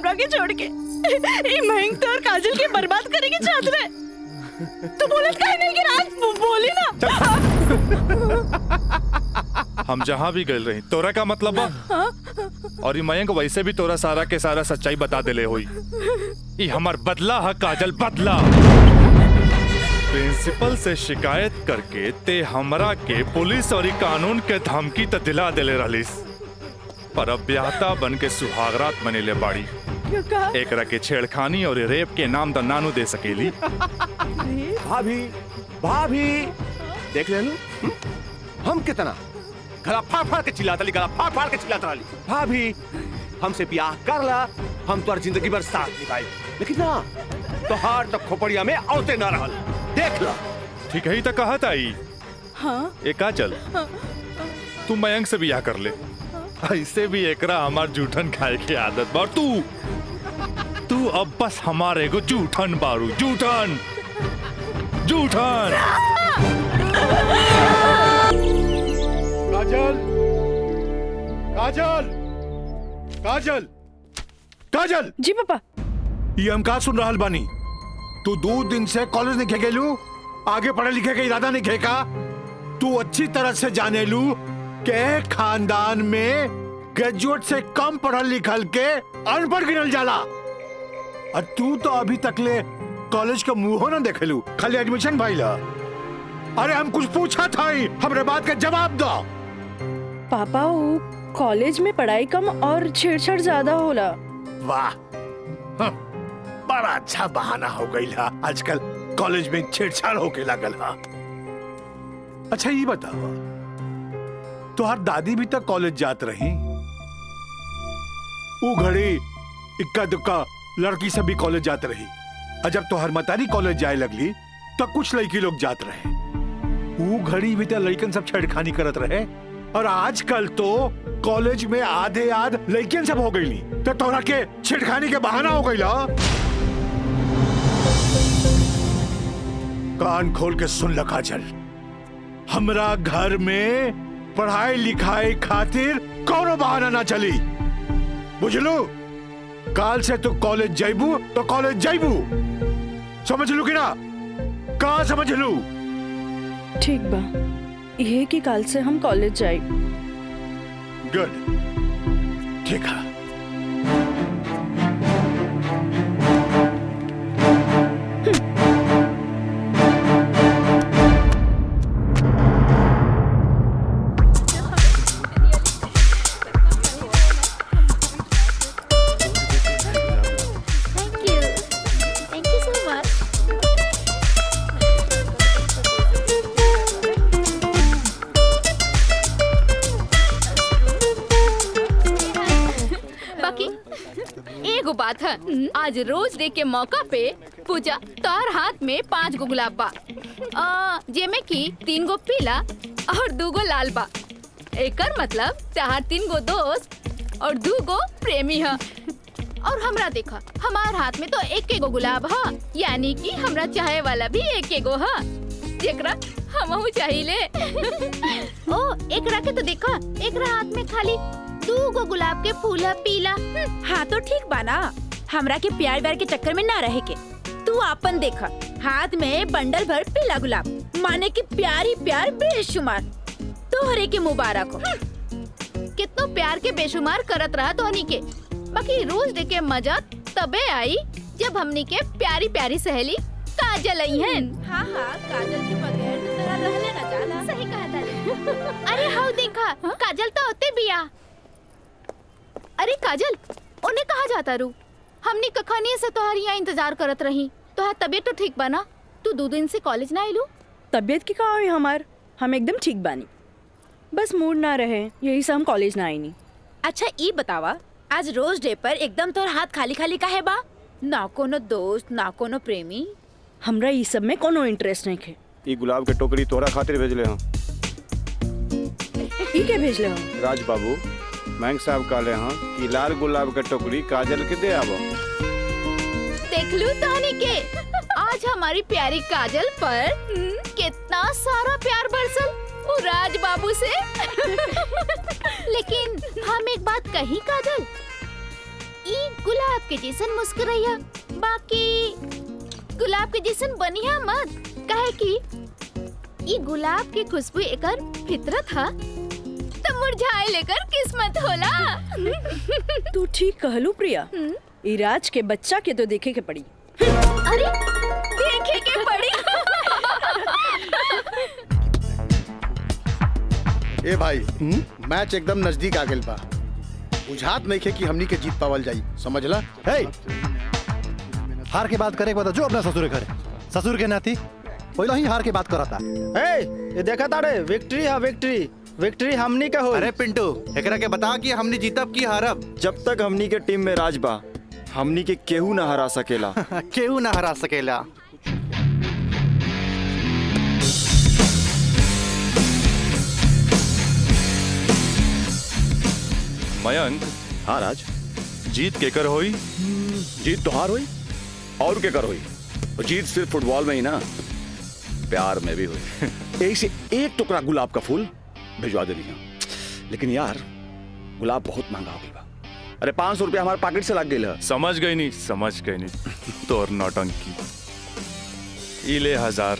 हमरा के छोड़ के ये मयंक तो और काजल के बर्बाद करेंगे चाहत रहे। तो बोलत काहे नहीं कि रात बोली ना। हम जहाँ भी गए रही तोरा का मतलब बा और ये मयंक वैसे भी तोरा सारा के सारा सच्चाई बता देले होई। ये हमार बदला है काजल, बदला। प्रिंसिपल से शिकायत करके ते हमरा के पुलिस और कानून के धमकी तो दिला देले रहलिस, पर अब ब्याहता बन के सुहागरात मनेले बाड़ी। एकरा के छेड़खानी और रेप के नाम तो नानू दे सकेली। भाभी भाभी देख ले लो हम कितना गला फाड़ फाड़ के चिल्लाता ली, गला फाड़ फाड़ के चिल्लाता ली। भाभी हमसे ब्याह कर ला, हम तो जिंदगी भर साथ निभाए, लेकिन ना तो हार तो खोपड़िया में औते ना रहल। देख ला ठीक है ही तो कहा था ही। हाँ? ए काजल तू मयंक से ब्याह कर ले, ऐसे भी एकरा हमार जूठन खाए की आदत बा। तू अब बस हमारे को जूठन बारू, जूठन जूठन। काजल काजल काजल काजल। जी पापा। ये हम का सुन रहा बानी, तू 2 दिन से कॉलेज नहीं खे गेलू, आगे पढ़े लिखे का इरादा नहीं खेका। तू अच्छी तरह से जाने लू के खानदान में ग्रेजुएट से कम पढ़ल लिखल के अनपढ़ गिनल जाला, और तू तो अभी तक ले कॉलेज का मुंह न देखेलू, खाली एडमिशन भइला। अरे हम कुछ पूछा था ही, हमरे बात का जवाब दो। पापा वो कॉलेज में पढ़ाई कम और छेड़छाड़ ज्यादा होला। वाह, बड़ा अच्छा बहाना हो गई हा, आजकल कॉलेज में छेड़छाड़ होके लागल हा। अच्छा ये बताओ, तुहार दादी भी तक कॉलेज जात रही, वो घड़ी इक्का दुक्का लड़की सब भी कॉलेज जात रही, और जब तुहार मतारी कॉलेज जाए लगली तो कुछ लड़की लोग जात रहे, वो घड़ी भी तो लड़कन सब छेड़खानी करत रहे, और आजकल तो कॉलेज में आधे आध लड़कियन सब हो गई, तो तोरा के छेड़खानी के बहाना हो गई। कान खोल के सुन ल काजल, हमरा घर में पढ़ाई लिखाई खातिर कोनो बहाना ना चली, बुझलू। काल से तू कॉलेज जाइबू तो कॉलेज जाइबू, समझ लू कि ना? कहाँ समझ लू? ठीक बा, ये कि काल से हम कॉलेज जाए। गुड, ठीक है। आज रोज डे के मौका पे पूजा तोहर हाथ में 5 गो गुलाब बा, जेमे की 3 गो पीला और 2 गो लाल बा। एकर मतलब तोहर 3 गो दोस्त और 2 गो प्रेमी है। और हमरा देखा, हमार हाथ में तो 1 गो गुलाब है, यानी कि हमरा चाहे वाला भी 1 गो है, जेकरा हमहू चाहिए। ओ एकरा के तो देखा, एकरा हाथ में खाली 2 गो गुलाब के फूल है, पीला। हाँ तो ठीक बा ना, हमरा के प्यार व्यार के चक्कर में ना रहे के। तू आपन देखा, हाथ में बंडल भर पीला गुलाब, माने की प्यारी प्यार बेशुमार। तोहरे के मुबारक हो। कितना प्यार के बेशुमार करत रहा तो हनी के, बाकी रोज डे के मजा तबे आई जब हमनी के प्यारी प्यारी सहेली काजल आई है। हाँ हाँ, काजल के बगैर तो तेरा रहले ना जाला। सही कहा था। अरे हाँ देखा, काजल तो होते बिया। अरे काजल, उन्हें कहा जाता रू? हमने कखानी से तोहरी यहाँ इंतजार करत रही। तोहर तबीयत तो ठीक बना? तू 2 दिन से कॉलेज ना आइलू? तबीयत की कहा हुई हमार, हम एकदम ठीक बानी, बस मूड ना रहे, यही से हम कॉलेज ना आई नहीं। अच्छा ये बतावा, आज रोज डे पर एकदम तोर हाथ खाली खाली काहे बा? ना कोनो दोस्त ना कोनो प्रेमी? हमरा ये सब में कोनो इंटरेस्ट नहीं खे। ये गुलाब के टोकरी तोरा खातिर भेजले हम। ई के भेजले हम? राज बाबू मयंक साहब कहले हैं कि लाल गुलाब के टोकरी काजल के दे आवो। देख लू तहनी के, आज हमारी प्यारी काजल पर कितना सारा प्यार बरसल वो राज बाबू से। लेकिन हम एक बात कही काजल, ई गुलाब के जैसन मुस्कुराइया, बाकी गुलाब के जैसन बनिया मत, काहे कि ई गुलाब की खुशबू एकर फितरत हा, तो मुरझाए लेकर किस्मत होला। तू ठीक कहलू प्रिया, ई राज के बच्चा के तो देखे के पड़ी। अरे देखे के पड़ी। ए भाई, मैच एकदम नजदीक आ गइल बा। बुझात नइखे कि हमनी के जीत पावल जाई, समझला? हे! हार के बात करे बता जो अपना ससुर के घरे, ससुर के नाती पहले ही हार के बात करता। ये देखा तारे विक्ट्री है, विक्ट्री हमनी का हो। अरे पिंटू, एकरा के बता कि हमनी जीतब की हारब। जब तक हमनी के टीम में राज बा, हमनी के केहू ना हरा सकेला। केहू ना हरा सकेला। मयंक, हाँ राज, जीत केकर होई? जीत तो हार हुई और क्या कर हुई। और जीत सिर्फ फुटबॉल में ही ना, प्यार में भी हुई। एक से एक टुकड़ा गुलाब का फूल भिजवा दे लिया, लेकिन यार गुलाब बहुत महंगा हो गया। अरे 500 रुपया हमारे पॉकेट से लग गई। समझ गई नहीं तोर नौटंकी। इले 1000।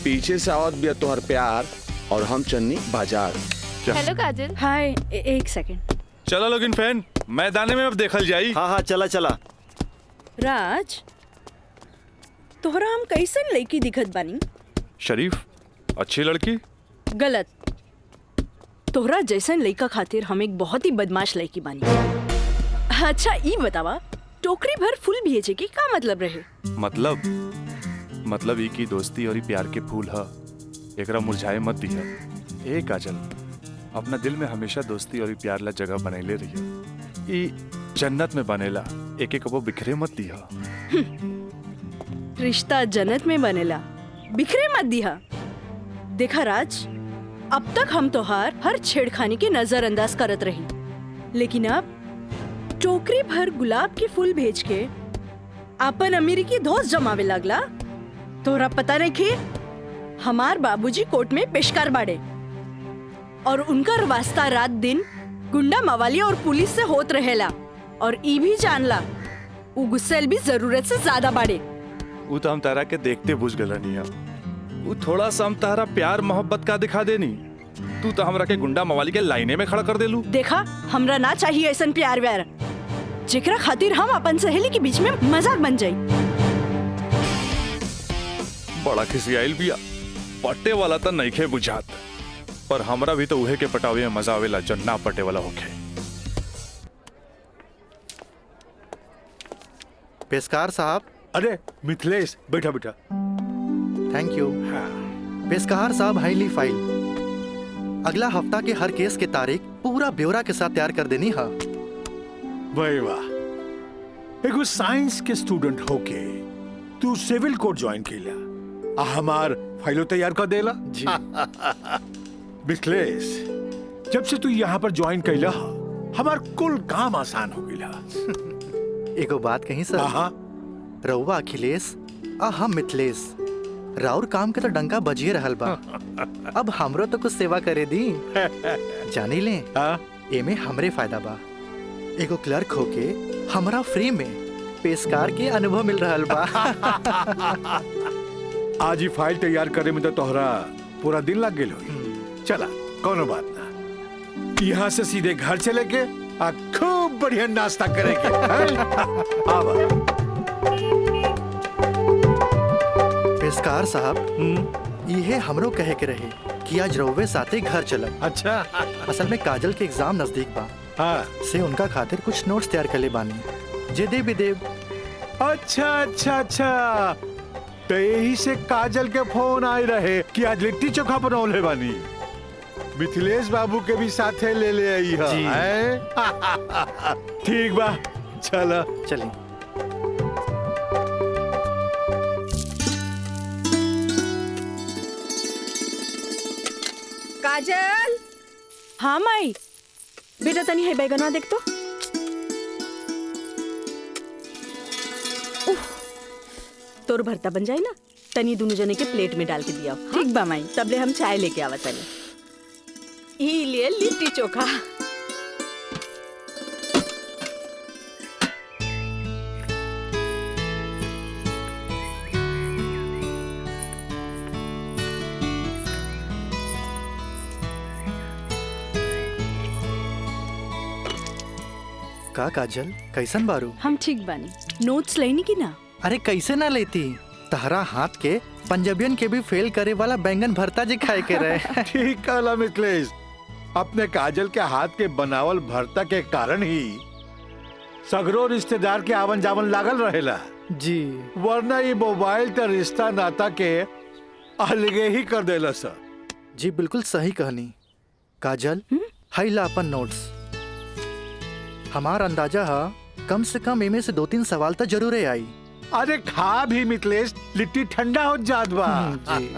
पीछे से आवत भी तोहर प्यार और हम चन्नी बाजार। हेलो काजल। हाय, एक सेकंड। चलो लोगिन फैन, मैदाने में अब देखल जाई। हाँ चला। राज, तोहरा हम कैसन लड़की दिखत बानी? शरीफ, अच्छी लड़की। गलत। तोहरा जैसन लड़का खातिर हम एक बहुत ही बदमाश लड़की बानी। अच्छा ई बतावा, टोकरी भर फूल भेजे के का मतलब रहे? मतलब ई की दोस्ती और ई प्यार के फूल ह, एकरा मुरझाए मत दिया। ए काजल, अपना दिल में हमेशा दोस्ती और ई प्यार ला जगह बनैले रहिया। ई जन्नत में बनेला, एक एक वो बिखरे मत दिया। रिश्ता जन्नत में बनेला, बिखरे मत दिया। देखा राज, अब तक हम तोहार हर छेड़खानी के नजरअंदाज करत रही, लेकिन अब टोकरी भर गुलाब के फूल भेज के अपन अमेरिकी दोस्त जमावे लगला। तोहरा पता नहीं कि हमार बाबूजी कोर्ट में पेशकार बाड़े और उनकर वास्ता रात दिन गुंडा मवाली और पुलिस से होत रहेला, और ई भी जानला उ गुस्सेल भी जरूरत से ज्यादा बाड़े। वो तो हम तारा के देखते बुझ गलनिया। वो थोड़ा सा हम तारा प्यार मोहब्बत का दिखा देनी, तू तो हमरा के गुंडा मवाली के लाइने में खड़ा कर देलू। देखा, हमरा ना चाहिए ऐसन प्यार व्यार जेकरा खातिर हम अपन सहेली के बीच में मजाक बन जाई। बड़ा खिसियाइल बिया, पट्टे वाला तो नइखे बुझात, पर हमरा भी तो उहे के पटावे में मजा आवेला जो ना पटे वाला होखे। पेशकार साहब। अरे मिथिलेश, बैठा बैठा। Thank you. पेशकार साहब, हाईली फाइल अगला हफ्ता के हर केस के तारीख पूरा ब्यौरा के साथ तैयार कर देनी है। भाई वाह, एगो साइंस के स्टूडेंट होके तू सिविल कोर्ट ज्वाइन केला, आ हमार फाइलो तैयार कर देला जी। मिथिलेश, जब से तू यहाँ पर ज्वाइन कैला, हमार कुल काम आसान हो गया। एगो बात कहीं सर, हाँ, रउआ अखिलेश आ हम मिथिलेश, राउर काम के तो डंका बजिए रहल बा। अब हमरो तो कुछ सेवा करे दी। जानी ले, एमे हमरे फायदा बा। एगो क्लर्क होके हमरा फ्री में पेशकार के अनुभव मिल रहल बा। आज ही फाइल तैयार करे में तो तोहरा पूरा दिन लग गेल होई। चला, कोनो बात ना, यहाँ से सीधे घर चले के आ खूब बढ़िया नाश्ता करेंगे। आवा। पेशकार साहब, ये हमरो कहे के रहे कि आज रउवे साथे घर चलब। अच्छा। असल में काजल के एग्जाम नजदीक बा, हाँ, से उनका खातिर कुछ नोट्स तैयार कर ले बानी, जे दे भी देव। अच्छा, तो यही से काजल के फोन आए रहे कि आज लिट्टी चोखा बनौले बानी। मिथिलेश बाबू के भी साथे ले ले आई है। ठीक बा, चला चलिए। काजल। हाँ माई, बेटा तनी है बैगनवा देख तो। तोर भरता बन जाए ना, तनी दोनों जने के प्लेट में डाल के दिया। ठीक बा माई, तबले हम चाय लेके आवा तनी। ई लिए लिट्टी चोखा। का काजल कैसन बारू? हम ठीक बानी। नोट्स लेनी की ना? अरे कैसे ना लेती, तहरा हाथ के पंजाबियन के भी फेल करे वाला बैंगन भरता जी खाए के रहे। ठीक कहला मिथिलेश, अपने काजल के हाथ के बनावल भरता के कारण ही सगरो रिश्तेदार के आवन जावन लागल रहेला जी, वरना ये मोबाइल त रिश्ता नाता के अलगे ही कर देला सर। जी बिल्कुल सही कहनी। काजल हाई ला अपन नोट्स। हमार अंदाजा है कम से कम इमे से 2-3 सवाल तो जरूर आई। अरे खा भी मिथिलेश, लिट्टी ठंडा हो जात बा। जी।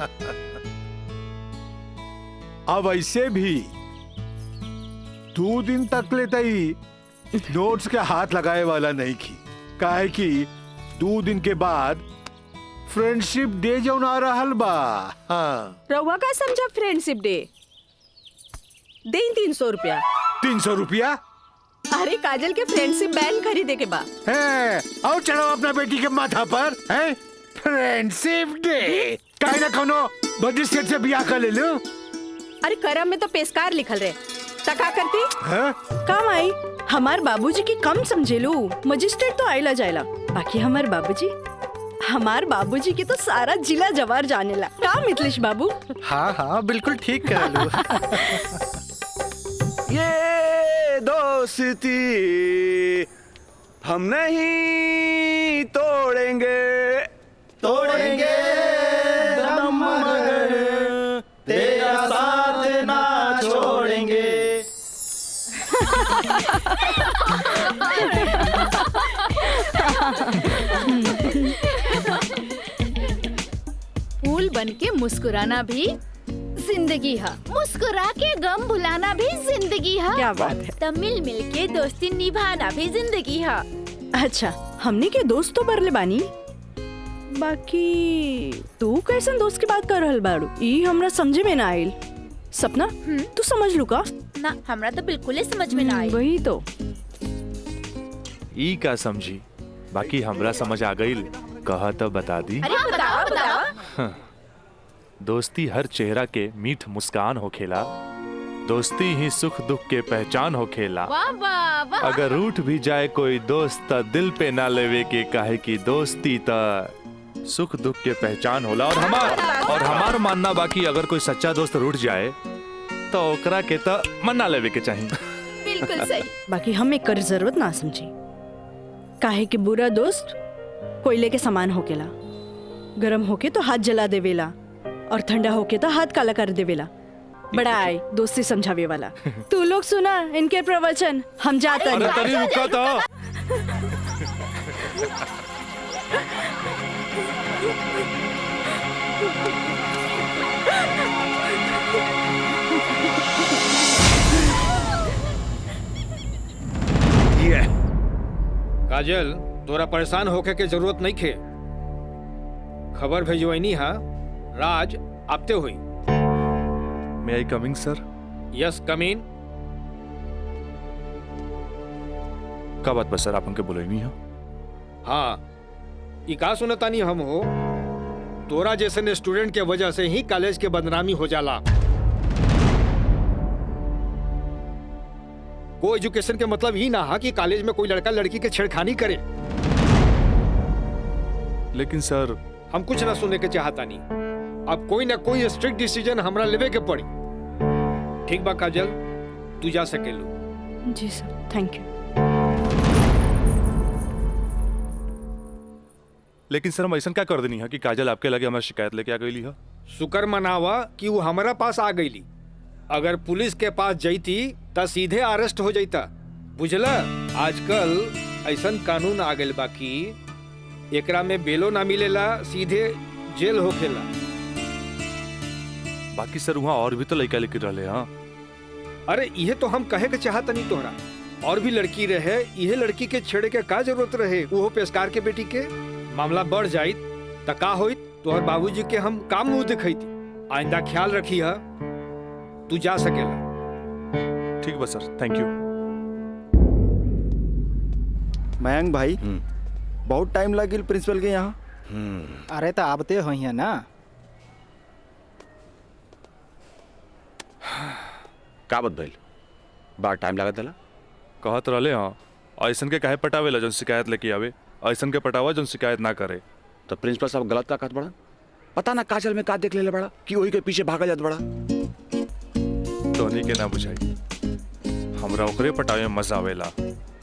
अब ऐसे भी 2 दिन तक लेते ही नोट्स के हाथ लगाए वाला नहीं की, काहे कि 2 दिन के बाद फ्रेंडशिप डे जो आ रहल बा। हाँ। रउआ का समझा फ्रेंडशिप डे? दें 300 रुपया। 300 रुपया? अरे काजल के फ्रेंडशिप बैंड खरीदे के बा। है, और चढ़ो अपना बेटी के माथा पर है फ्रेंडशिप डे। काहे ना कोनो मजिस्ट्रेट से बियाह कर ले लो। अरे करम में तो पेशकार लिखल रहे, तका करती है? काम आई। हमार बाबूजी की कम समझे लो, मजिस्ट्रेट तो आइला जाइला, बाकी हमार बाबूजी के तो सारा जिला जवार जानेला। का मिथिलेश बाबू? हाँ हाँ बिल्कुल ठीक कह लू। ये दोस्ती हम नहीं तोड़ेंगे, तोड़ेंगे दम मगर तेरा साथ ना छोड़ेंगे। फूल बन के मुस्कुराना भी जिंदगी है, मुस्कुरा के गम भुलाना भी जिंदगी है। क्या बात है। तब मिल मिल के दोस्ती निभाना भी जिंदगी है। अच्छा, हमने के दोस्त तो बरले बानी, बाकी तू कैसन दोस्त की बात कर रहल बाड़ू? ई हमरा समझे में ना आइल। सपना तू समझ लू का? ना हमरा तो बिल्कुल ही समझ में ना आई। वही तो। ई का समझी, बाकी हमरा समझ आ गई। कहा तो बता दी। अरे बताओ। दोस्ती हर चेहरा के मीठ मुस्कान होखेला, दोस्ती ही सुख दुख के पहचान होखेला। वाह वाह वाह। अगर रूठ भी जाए कोई दोस्त त दिल पे ना लेवे के, काहे की दोस्ती त सुख दुख के पहचान होला। और हमार मानना बाकी अगर कोई सच्चा दोस्त रूठ जाए तो ओकरा के त मना लेवे के चाहिए। बिल्कुल सही। बाकी हम एक कर जरूरत ना समझी, काहे कि बुरा दोस्त कोयले के समान होकेला, गरम होके तो हाथ जला देवेला और ठंडा होके तो हाथ काला कर देवेला। बड़ा आए दोस्ती समझावे वाला। तू लोग सुना इनके प्रवचन, हम जाते अरे हैं। तरी रुका तो। ये काजल, तोरा परेशान होके के जरूरत नहीं खे। खबर भेजवानी हा, राज आपते हुई। May I coming sir? Yes come in. का बात बस सर, आप उनके बोले नहीं हो? हाँ, ई का सुनतानी हम हो, तोरा जैसे स्टूडेंट के वजह से ही कॉलेज के बदनामी हो जाला। को एजुकेशन के मतलब ही ना हा कि कॉलेज में कोई लड़का लड़की के छेड़खानी करे। लेकिन सर हम कुछ ना सुनने के चाहता नहीं। अब कोई ना कोई स्ट्रिक्ट डिसीजन हमरा लेवे के पड़ी। ठीक बा काजल, तू जा सकेलू। जी सर, थैंक यू। लेकिन सर हम ऐसा क्या कर देनी है कि काजल आपके लगे हमारी शिकायत लेके आ गई है? शुक्र मनावा कि वो हमारा पास आ गईली। अगर पुलिस के पास जईती त सीधे अरेस्ट हो जाता। बुझला, आजकल ऐसन कानून आ गइल बा कि एकरा में बेलो ना मिलेला, सीधे जेल होखेला। बाकी सर वहाँ और भी तो लड़का लेके रहे। हाँ, अरे यह तो हम कहे के चाहत नहीं तोहरा, और भी लड़की रहे, यह लड़की के छेड़े के का जरूरत रहे? वो पेशकार के बेटी के मामला बढ़ जाइत त का होइत? तोहर बाबूजी के हम काम मुंह दिखैती। आइंदा ख्याल रखी है। तू जा सकेला। ठीक बा सर, थैंक यू। मयंक भाई बहुत टाइम लगिल प्रिंसिपल के यहाँ। अरे तो आबते हो है ना। का बात भइल? बड़ा टाइम लागत देला। कहत रहले हाँ, ऐसन के काहे पटावेला जौन शिकायत लेके आवे, ऐसन के पटावा जौन शिकायत ना करे। तो प्रिंसिपल साहब गलत का कहत बड़ा? पता ना काजल में का देख लेले बड़ा कि वही के पीछे भागा जात बड़ा। तोहनी के ना बुझाई, हमरा ओकरे पटावे में मजा आवेला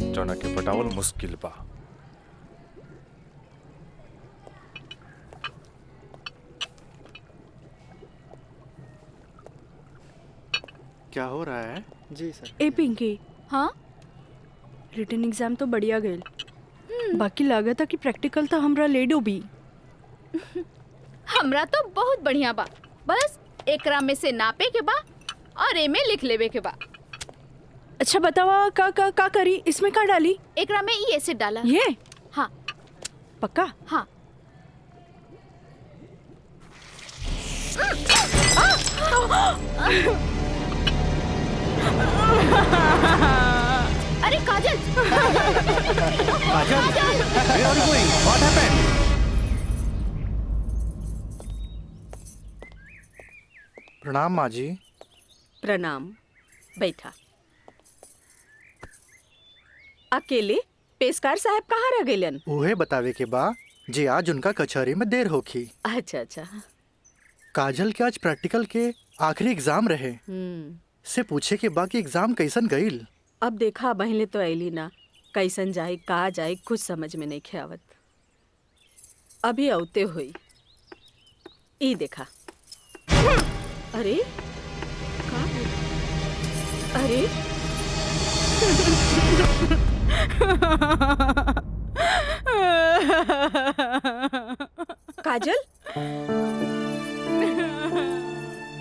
जौना के पटावल मुश्किल बा। क्या हो रहा है? जी सर। ए पिंकी, हाँ रिटन एग्जाम तो बढ़िया गए, बाकी लागत है कि प्रैक्टिकल तो हमरा ले डूबी। हमरा तो बहुत बढ़िया बा, बस एकरा में से नापे के बा और एमे लिख लेवे के बा। अच्छा बतावा का करी, इसमें का डाली? एकरा में ई एसिड डाला। ये? हाँ। पक्का? हाँ। अरे काजल! काजल, where are you going? What happened? प्रणाम माँ जी। प्रणाम, बैठा। अकेले पेशकार साहब कहाँ रह गइलन? उहे बतावे के बा जे आज उनका कचहरी में देर होखी। अच्छा अच्छा। काजल के आज प्रैक्टिकल के आखिरी एग्जाम रहे, से पूछे के बा कि एग्जाम कैसन गईल। अब देखा बहले तो ऐली ना, कैसन जाए कहा जाए कुछ समझ में नहीं खेवत। अभी औते हुई ई देखा। अरे का? अरे काजल,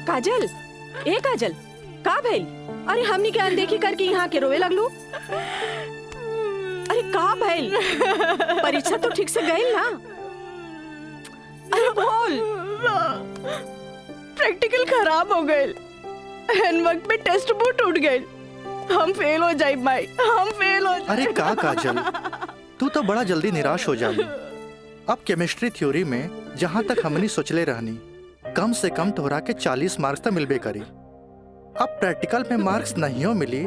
काजल, ए काजल, का भइल? अरे हमनी के अनदेखी करके यहाँ के रोवे लगलू। अरे का भइल? परीक्षा तो ठीक से गई ना? अरे बोल। प्रैक्टिकल खराब हो गए, एन वक्त पे टेस्ट बुक टूट गए, हम फेल हो जाए भाई, हम फेल हो जाए। अरे का काजल, तू तो बड़ा जल्दी निराश हो जाली। अब केमिस्ट्री थ्योरी में जहाँ तक हमनी सोचले रहनी, कम से कम तोहरा के 40 मार्क्स तो मिलबे करी। अब प्रैक्टिकल में मार्क्स नहीं हो मिली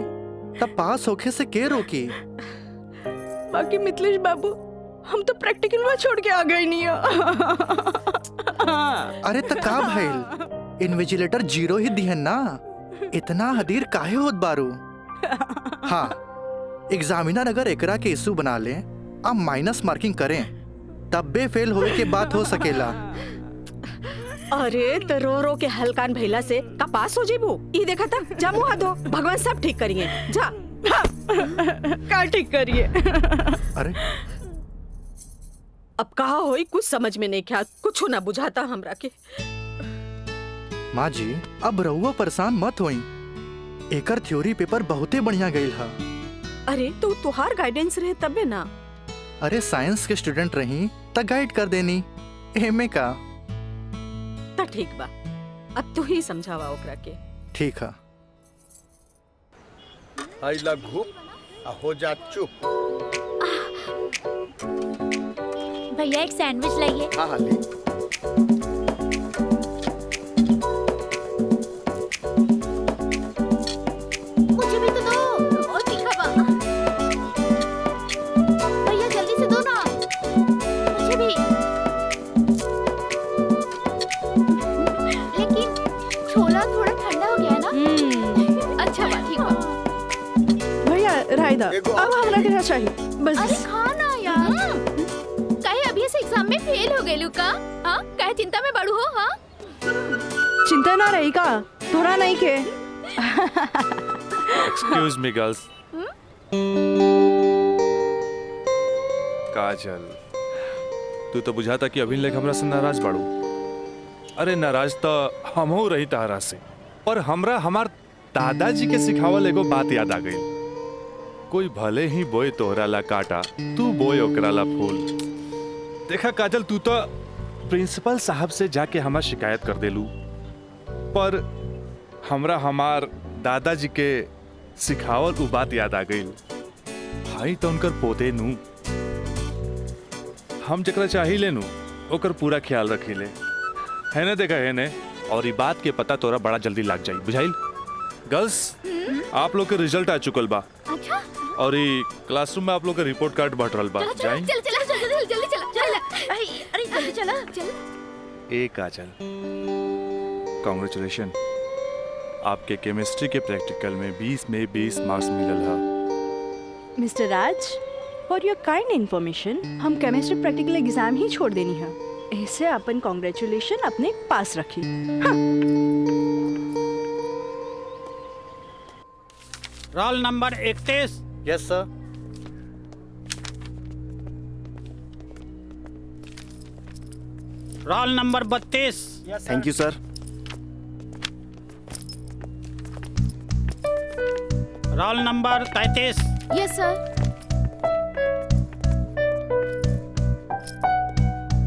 तब पास होके से के रोकी? बाकी मिथिलेश बाबू, हम तो प्रैक्टिकल में छोड़ के आ गए नहीं। अरे तो का भइल, इन्विजिलेटर 0 ही दिहन ना, इतना हदीर काहे होत बारू? हाँ, एग्जामिनर अगर एकरा के इशू बना ले, अब माइनस मार्किंग करें, तब बे फेल होए के बात हो सकेला। अरे तो रो रो के हलकान भैला से का पास हो जेबू? ई देखा था, जा मुँह हाथ धो, भगवान सब ठीक करिए। जा। का ठीक करिए? अरे अब कहा होई कुछ समझ में नहीं क्या, कुछ ना बुझाता हमरा के। माँ जी, अब रहुआ परेशान मत होई, एकर थ्योरी पेपर बहुते बढ़िया गईल हा। अरे तो तुहार गाइडेंस रहे तबे ना। अरे साइंस के स्टूडेंट रही त गाइड कर देनी, एमे का। त ठीक बा, अब तू ही समझावा ओकरा के। ठीक है। आई लघु हो जा चुप। भैया एक सैंडविच लाइए। हाँ हाँ ले। मुझे भी तो दो, और तीखा बा। भैया जल्दी से दो ना, मुझे भी। लेकिन छोला थोड़ा ठंडा हो गया है ना? अच्छा बा, ठीक बा। भैया रायदा, अब हमरा के चाहिए बस। अरे खाना यार, कहे अभी से एग्जाम में फेल हो गए लुका? हाँ, कहे चिंता में बड़ू हो? हाँ, चिंता ना रही का, थोड़ा नहीं के। Excuse me girls. काजल, तू तो बुझाता कि अभी लेक हमरा से नाराज बाड़ू। अरे नाराज तो हमहू रही तारा से, पर हमरा हमार दादाजी के सिखावल एगो बात याद आ गई। कोई भले ही बोए तोहरा ला काटा, तू बोए ओकरा ला फूल। देखा काजल, तू तो प्रिंसिपल साहब से जाके हमार शिकायत कर देलू, पर हमरा हमार दादाजी के सिखावल उ बात याद आ गई। भाई तो उनकर पोते नू, हम जकरा चाही ले नू ओकर पूरा ख्याल रखी ले, है ना? देखा है ने, और ये बात के पता तोरा बड़ा जल्दी लग जाई, बुझाइल? गर्ल्स, आप लोग के रिजल्ट आ चुकल बा। अच्छा, और ये क्लासरूम में आप लोग का रिपोर्ट कार्ड बट रहल बा। जाई चल चल जल्दी जल्दी चला। अरे जल्दी चला चल। ए काजल, कांग्रेचुलेशन, आपके केमिस्ट्री के प्रैक्टिकल में 20 में 20 मार्क्स मिलल है। Mister Raj, for your kind information, हम केमिस्ट्री प्रैक्टिकल एग्जाम ही छोड़ देनी है। ऐसे अपन कांग्रेचुलेशन अपने पास रखी। Roll number 31। Yes sir. Roll number 32। Thank you sir. Roll number 33। Yes sir.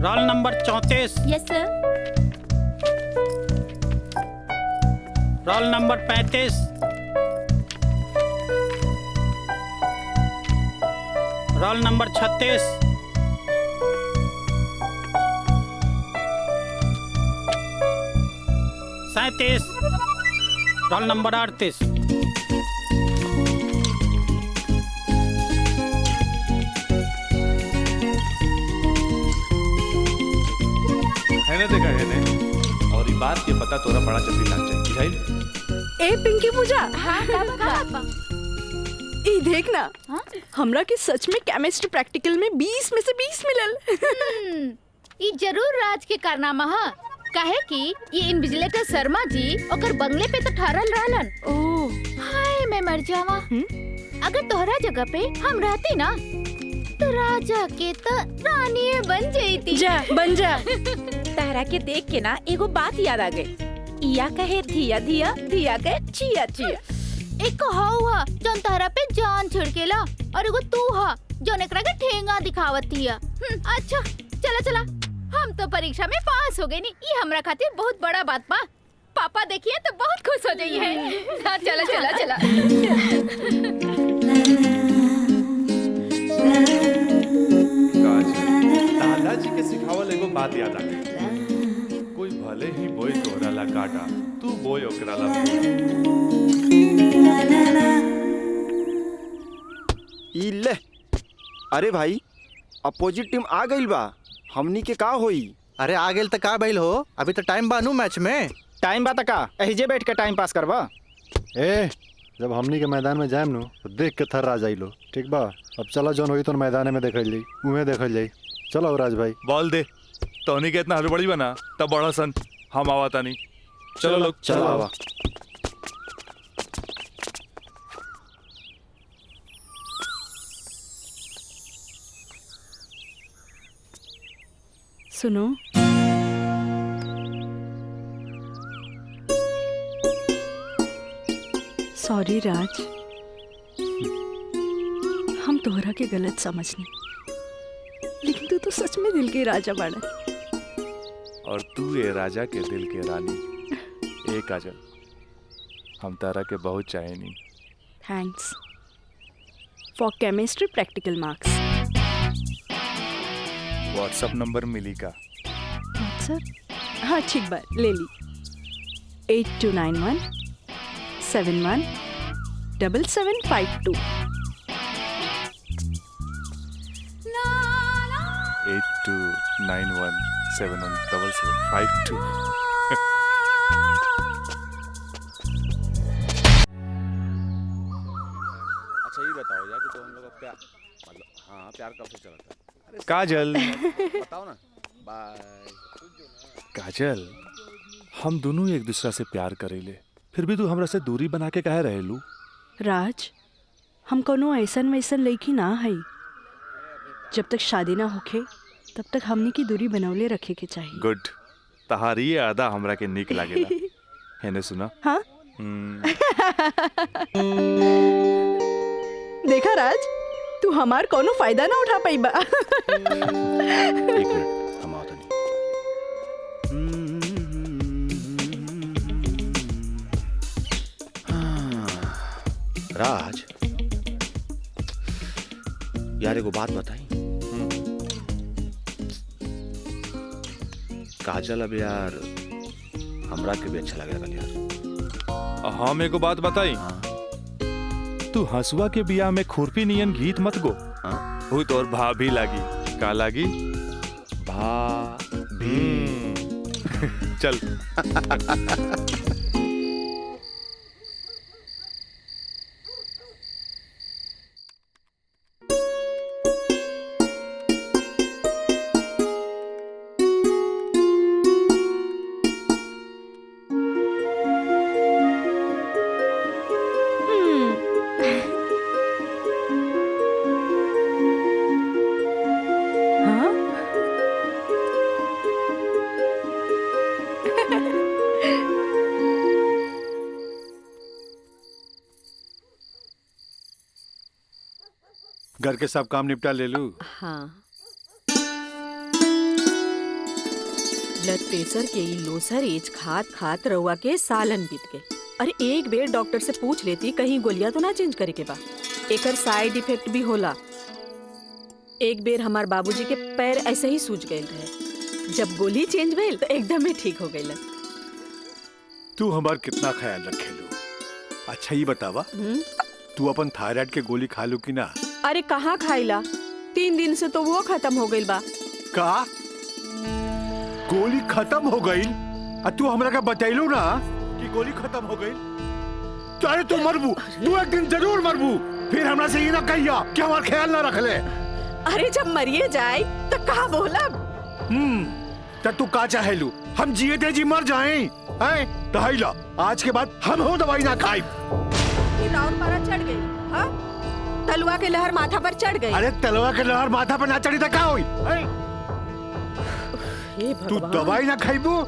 Roll number 34। Yes sir. Roll number 35। Roll number 36। Roll number 38। है ना? देखा है ने, और ये बात के पता तोरा बड़ा जल्दी लग जाई, बुझाइल? ए पिंकी पूजा, हाँ का ई देख ना, हमरा के सच में केमिस्ट्री प्रैक्टिकल में 20 में से 20 मिलल। ई जरूर राज के कारनामा है, काहे कि ये इन्विजिलेटर शर्मा जी ओकर बंगले पे तो ठहरल रहलन। ओह, हाय मैं मर जावा। अगर तोहरा जगह पे हम रहती ना तो राजा के तो रानी बन जाती। जा बन जा। तारा के देख के ना एगो बात याद आ गई। इया कहे धिया धिया, धिया कहे चिया चिया। एक हाउ जौन तहरा पे जान छिड़केला, और एगो तू हा जौन एकरा के ठेंगा दिखावत हिया। अच्छा चला चला, हम तो परीक्षा में पास हो गए नी, ये हमरा खातिर बहुत बड़ा बात बा। पापा देखिए तो बहुत खुश हो जाइए है। हाँ, चला चला चला। दादाजी के सिखावल एगो बात याद आ गई। कोई भले ही बोए तोहरा ला काटा, तू बोए ओकरा ला ई ले। अरे भाई, अपोजिट टीम आ गइल बा, हमनी के का होई? अरे आ गेल त का बैल हो, अभी तो टाइम बानू मैच में। टाइम बा त का एहिजे बैठ के टाइम पास करबा? ए, जब हमनी के मैदान में जाएम नु तो देख के थर्रा जाइलो, ठीक बा? अब चला जौन होई तो मैदान में देखल जाई, उहे देखल जाई। चलो राज भाई, बॉल दे। तोहनी के इतना हड़बड़ी बना तब बड़ा सन, हम आवा तानी। चलो लोग, चलो आवा। सुनो, सॉरी राज, हम तोहरा के गलत समझनी, लेकिन तू तो सच में दिल के राजा बाड़ा। और तू ये राजा के दिल के रानी। ए काजल, हम तारा के बहुत चाहेनी। Thanks for chemistry practical marks. WhatsApp number मिली का? व्हाट्सएप? हाँ ठीक बा, ले ली। 8291 71 7752। 8291 71 7752। अच्छा ये बताओ यार कि तो हम लोग अब क्या मतलब, हाँ प्यार कब से चला था? काजल, बताओ ना। बाय। काजल, हम दोनों एक दूसरा से प्यार करेले, फिर भी तू हमरा से दूरी बना के काहे रहेलू? राज, हम कोनो ऐसन वैसन लड़की ना है। जब तक शादी ना होखे तब तक हमनी की दूरी बनौले रखे के चाहिए। गुड, तहारी ये आदा हमरा के निक लागेला। हैने सुना? हाँ? देखा राज, तू हमार कोनो फायदा ना उठा पाई बा। एक मिनट, हम आओ तनी। राज यार एगो बात बताई। काजल अब यार हमरा के भी अच्छा लगे यार। हम एगो बात बताई। तू हंसुआ के बिया में खुरपी नियन गीत मत गो। वो तो और भाभी लागी। का लागी? भाभी। चल। घर के सब काम निपटा ले लू। हाँ, ब्लड प्रेशर के ई लोसर एज खात खात रउआ के सालन बीत गए। अरे एक बेर डॉक्टर से पूछ लेती कहीं गोलियां तो ना चेंज करे के बा। एकर साइड इफेक्ट भी होला। एक बेर हमार बाबूजी के पैर ऐसे ही सूज गए रहे। जब गोली चेंज भइल तो एकदम ही ठीक हो गइल। तू हमार कितना ख्याल रखे लो। अच्छा ये बतावा, तू अपन थायराइड के गोली खा लू कि ना? अरे कहाँ खाइला, 3 दिन से तो वो खत्म हो गइल बा। का गोली खत्म हो गई? तू हमरा का बतैलू ना कि गोली खत्म हो गई। अरे तू मरबू, तू एक दिन जरूर मरबू। फिर हमरा से ये ना कहिया कि हमार ख्याल ना रख ले। अरे जब मरिए जाए तो कहा बोला। तब तू का चाहेलू हम जिए थे जी मर जाएं? हैं? दहाइला आज के बाद हम हो दवाई ना खाई। राउर पारा चढ़ गई। हाँ? तलवा के लहर माथा पर चढ़ गई। अरे तलवा के लहर माथा पर ना चढ़ी तो क्या हुई? तू दवाई ना खाईबू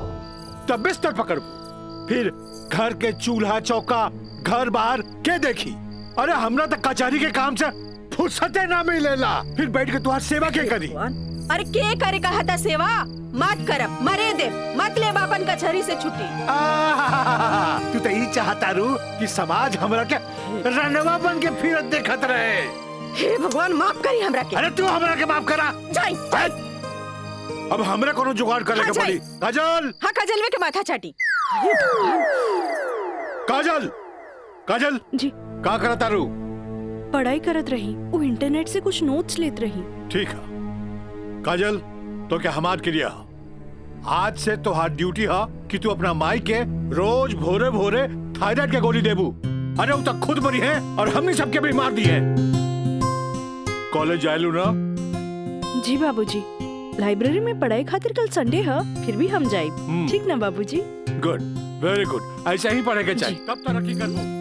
तब बिस्तर पकड़बू। फिर घर के चूल्हा चौका घर बाहर के देखी। अरे हमरा तो कचहरी के काम से फुर्सते ना मिलेला। फिर बैठ के तुम्हारी सेवा के करी? अरे के करे कहा था सेवा? मत करब, मरे दे, मत ले बापन कचहरी से छुट्टी। तू तो यही चाहता रू कि समाज हमरा के रंडवा बन के फिरत देखत रहे। हे भगवान माफ करी हमरा के। अरे तू हमरा के माफ करा। जाई। अब हमरा कोनो जुगाड़ करे के पड़ी। काजल। हाँ काजल के माथा चाटी। काजल, काजल जी का करता रू? पढ़ाई करत रही। वो इंटरनेट से कुछ नोट्स लेत रही। ठीक है काजल, तो क्या हमार क्रिया आज से तो हाथ ड्यूटी है कि तू अपना माई के रोज भोरे भोरे थायराइड के गोली देबू। अरे वो तक खुद मरी है और हमने सबके भी मार दी है। कॉलेज जायलू ना? जी बाबूजी, लाइब्रेरी में पढ़ाई खातिर कल संडे है, फिर भी हम जाए। ठीक ना बाबूजी? Good, very good. ऐसा ही पढ़े के चाहिए, तब तरक्की करबू।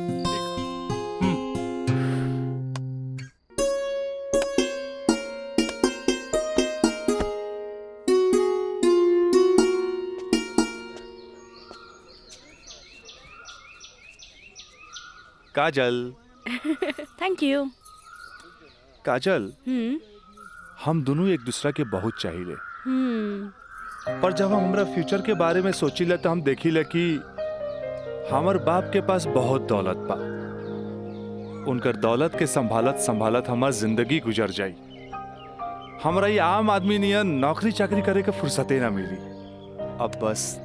काजल। Thank you. काजल, हम दोनों एक दूसरा के बहुत चाहिए। पर जब हम हमरा फ्यूचर के बारे में सोचिले तो हम देखिले कि हमार बाप के पास बहुत दौलत बा। उनकर दौलत के संभालत संभालत हमार जिंदगी गुजर जाई। हमरा ये आम आदमी नियन नौकरी चाकरी करे के फुर्सते ना मिली। अब बस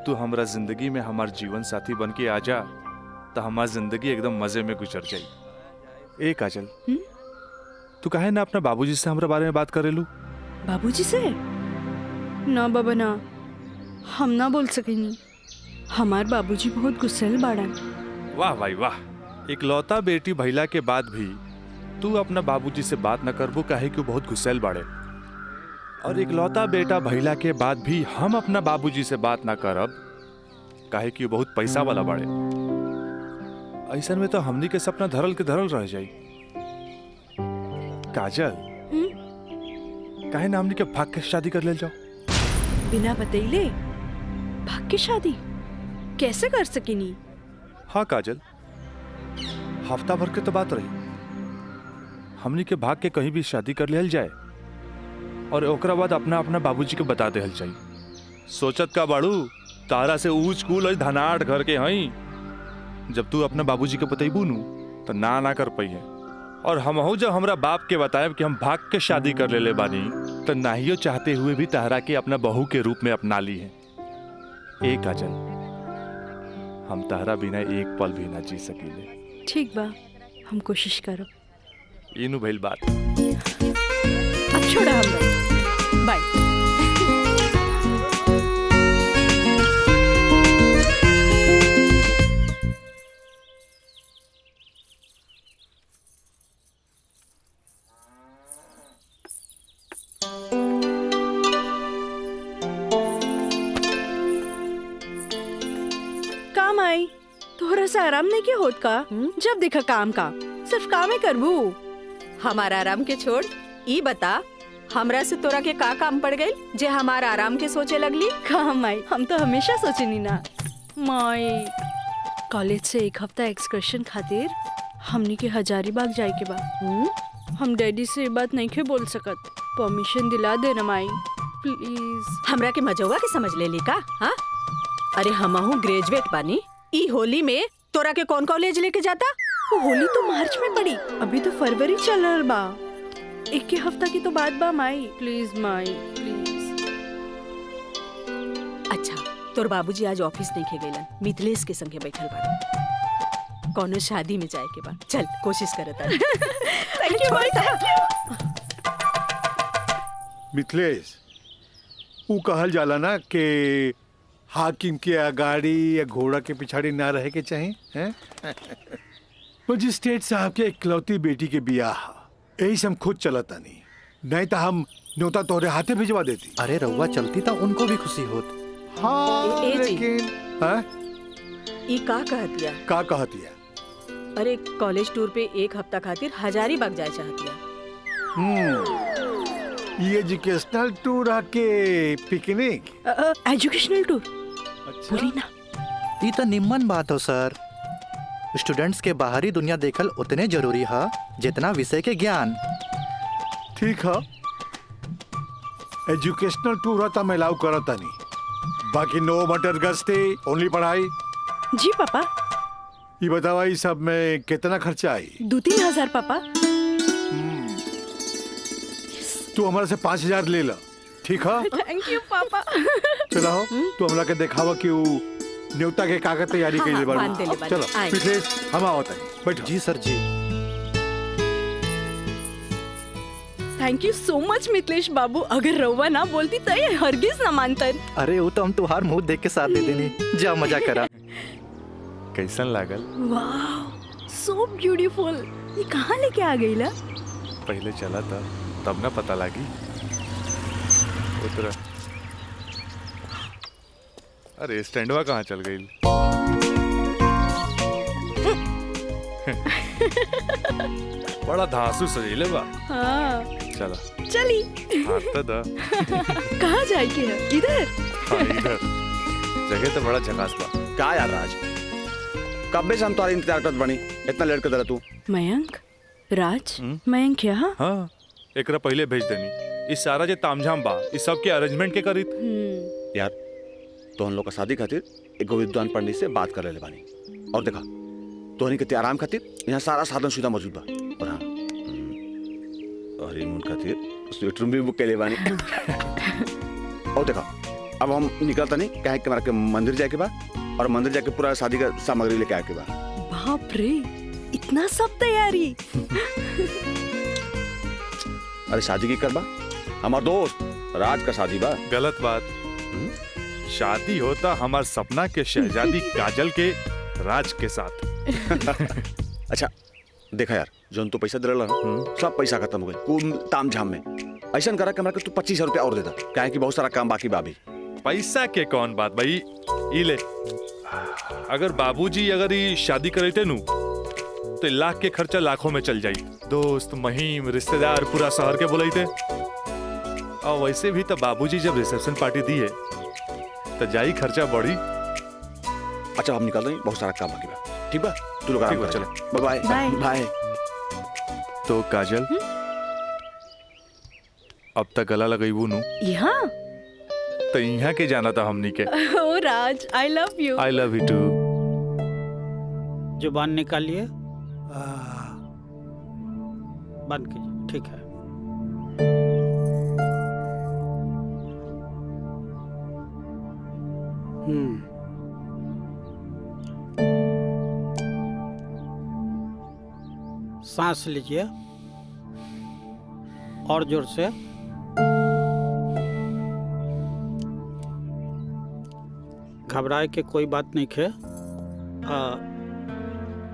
तू हमरा जिंदगी में हमार जीवन साथी बन के आ जा तो हमारी जिंदगी एकदम मजे में गुजर जाई। ए काजल, तू काहे ना अपना बाबूजी से हमरा बारे में बात करेलू? बाबूजी से? ना बाबा ना, हम ना बोल सकेनी। हमार बाबूजी बहुत गुस्सेल बाड़न। वाह भाई वाह, इकलौता बेटी भैला के बाद भी तू अपना बाबूजी से बात न करबू काहे कि बहुत गुस्सेल बाड़े। और इकलौता बेटा भैला के बाद भी हम अपना बाबूजी से बात ना करब काहे कि बहुत पैसा वाला बाड़े। ऐसा में तो हमनी के सपना धरल के धरल रह जाई। काजल, काहे ना हमनी के भाग के शादी कर ले जाओ? बिना बतैले भाग के शादी कैसे कर सकेनी? हाँ काजल, हफ्ता भर के तो बात रही। हमनी के भाग के कहीं भी शादी कर लेल जाए और ओकरा बाद अपना अपना बाबूजी के बता देहल चाहिए। सोचत का बाड़ू, तारा से ऊंच कूल और धनाट घर के हई। जब तू अपना बाबूजी के बतैबू नु तो ना कर पाई है। और हमहू जब हमरा बाप के बताएब कि हम भाग के शादी कर ले बानी, तो नाहियो चाहते हुए भी तहरा के अपना बहू के रूप में अपना ली है। एक काजल, हम तहरा बिना एक पल भी ना जी सकीले। ठीक बा, हम कोशिश करब। इनु भइल बात। अब छोड़ा हमरा। बाय। काम आई थोड़ा सा आराम नहीं के होत का? जब देखा काम का सिर्फ काम ही करबू। हमारा आराम के छोड़, ई बता हमरा से तोरा के का काम पड़ गई जे हमारा आराम के सोचे लगली? काम आई, हम तो हमेशा सोचनी ना माई। कॉलेज से एक हफ्ता एक्सकर्शन खातिर हमनी के हजारीबाग जाए के बा। हम डैडी से ये बात नहीं के बोल सकत, परमिशन दिला दे ना माई प्लीज। हमरा के मजौवा के समझ ले ली का? हाँ, अरे हमहू ग्रेजुएट बानी। ई होली में तोरा के कौन कॉलेज लेके जाता? होली तो मार्च में पड़ी, अभी तो फरवरी चल रहा बा। एक ही हफ्ता की तो बात बा माई, प्लीज माई प्लीज। अच्छा, तोर बाबूजी आज ऑफिस नहीं खे गइलन, मिथिलेश के संगे बैठल बाड़े। कौनो शादी में जाए के बा, चल कोशिश करता। Thank you Mai, thank you. Mithilesh, वो कहल जाला ना कि हाकिम के अगाड़ी या घोड़ा के पिछाड़ी ना रहे के चाहिए हैं? मजिस्ट्रेट साहब के इकलौती बेटी के बियाह, यही से हम खुद चलता नहीं तो हम न्योता तोहरे हाथे भिजवा देती। अरे रउआ चलती तो उनको भी खुशी होत। हाँ, ए जी। लेकिन हाँ? ई का कहतिया? का कहतिया? अरे कॉलेज टूर पे एक हफ्ता खातिर हजारीबाग जाए चाहतिया। ये एजुकेशनल टूर आके पिकनिक? एजुकेशनल टूर बोली ना। ये तो निम्न बात हो सर। स्टूडेंट्स के बाहरी दुनिया देखल उतने जरूरी है जितना विषय के ज्ञान। ठीक है, एजुकेशनल टूर है तो मैं अलाउ करता नहीं, बाकी नो मटर गस्ती, ओनली पढ़ाई। जी पापा। ये बतावा ये सब में कितना खर्चा आई? 2-3 हजार पापा। तू हमारे से 5,000 ले ला, ठीक है? थैंक यू पापा। चलो तू हमरा के दिखावा कि वो न्योता के कागज तैयारी के लिए बांध देले बानी। चलो आए। मिथिलेश, हम आवत हैं, बैठो। जी सर जी। Thank you so much Mithilesh बाबू, अगर रउआ ना बोलती तो ये हरगिज ना मानतन। अरे वो तो हम तुहार मुंह देख के साथ दे देनी। जा मजा करा। कैसन लागल? वाह, सो ब्यूटीफुल। ये कहाँ लेके आ गई ला? पहले चला था तब ना पता लगी। उतरा। अरे स्टैंडवा कहाँ चल गई? बड़ा धांसू सजीले बा। हाँ चला चली। हाँ तो दा। कहाँ जाए के है? इधर। हाँ इधर। जगह तो बड़ा झकास बा। का यार राज, कब से हम तुम्हारे इंतजार करत बनी, इतना लेट कर तू? मयंक, राज, मयंक यहाँ? हाँ, एकरा पहले भेज देनी। इस सारा जे तामझाम बा, इस सब के अरेंजमेंट के करी। यार तो हम लोग का शादी खातिर एक विद्वान पंडित से बात कर ले बानी, और देखा तोहनी के आराम खातिर यहाँ सारा साधन सुविधा मौजूद बा। और हाँ, हनीमून खातिर स्वीट रूम भी बुक कर ले बानी। और देखा अब हम निकलता नहीं, कहे कि हमारा के मंदिर जाके बा, और मंदिर जाके पूरा शादी का सामग्री लेके आके बा। बाप रे, इतना सब तैयारी। अरे शादी की करबा, हमार दोस्त राज का शादी बा। गलत बात। शादी होता हमार सपना के शहजादी काजल के राज के साथ। अच्छा देखा यार, जो तू पैसा दे रहा ना, सब पैसा खत्म हो गए कुल ताम झाम में। ऐसा करा कि हमरा के तू 25,000 रुपया और दे दा, काहे कि बहुत सारा काम बाकी बा अभी। पैसा के कौन बात भाई, ई ले। अगर बाबूजी अगर ये शादी करते नु तो लाख के खर्चा लाखों में चल जाई। दोस्त महिम रिश्तेदार पूरा शहर के बुलाईते। और वैसे भी तो बाबूजी जब रिसेप्शन पार्टी दी है तो जाई खर्चा बढ़ी। अच्छा हम निकल रहे हैं, बहुत सारा काम बाकी बा। ठीक बा, तू लोग आराम कर। चलो बाय बाय बाय। तो काजल अब तक गला लगईबू नु यहाँ तो यहाँ के जाना था हमनी के। ओ Raj, I love you. I love you too. जुबान निकालिए। बंद कीजिए, ठीक है। सांस लीजिए और जोर से। घबराए के कोई बात नहीं है।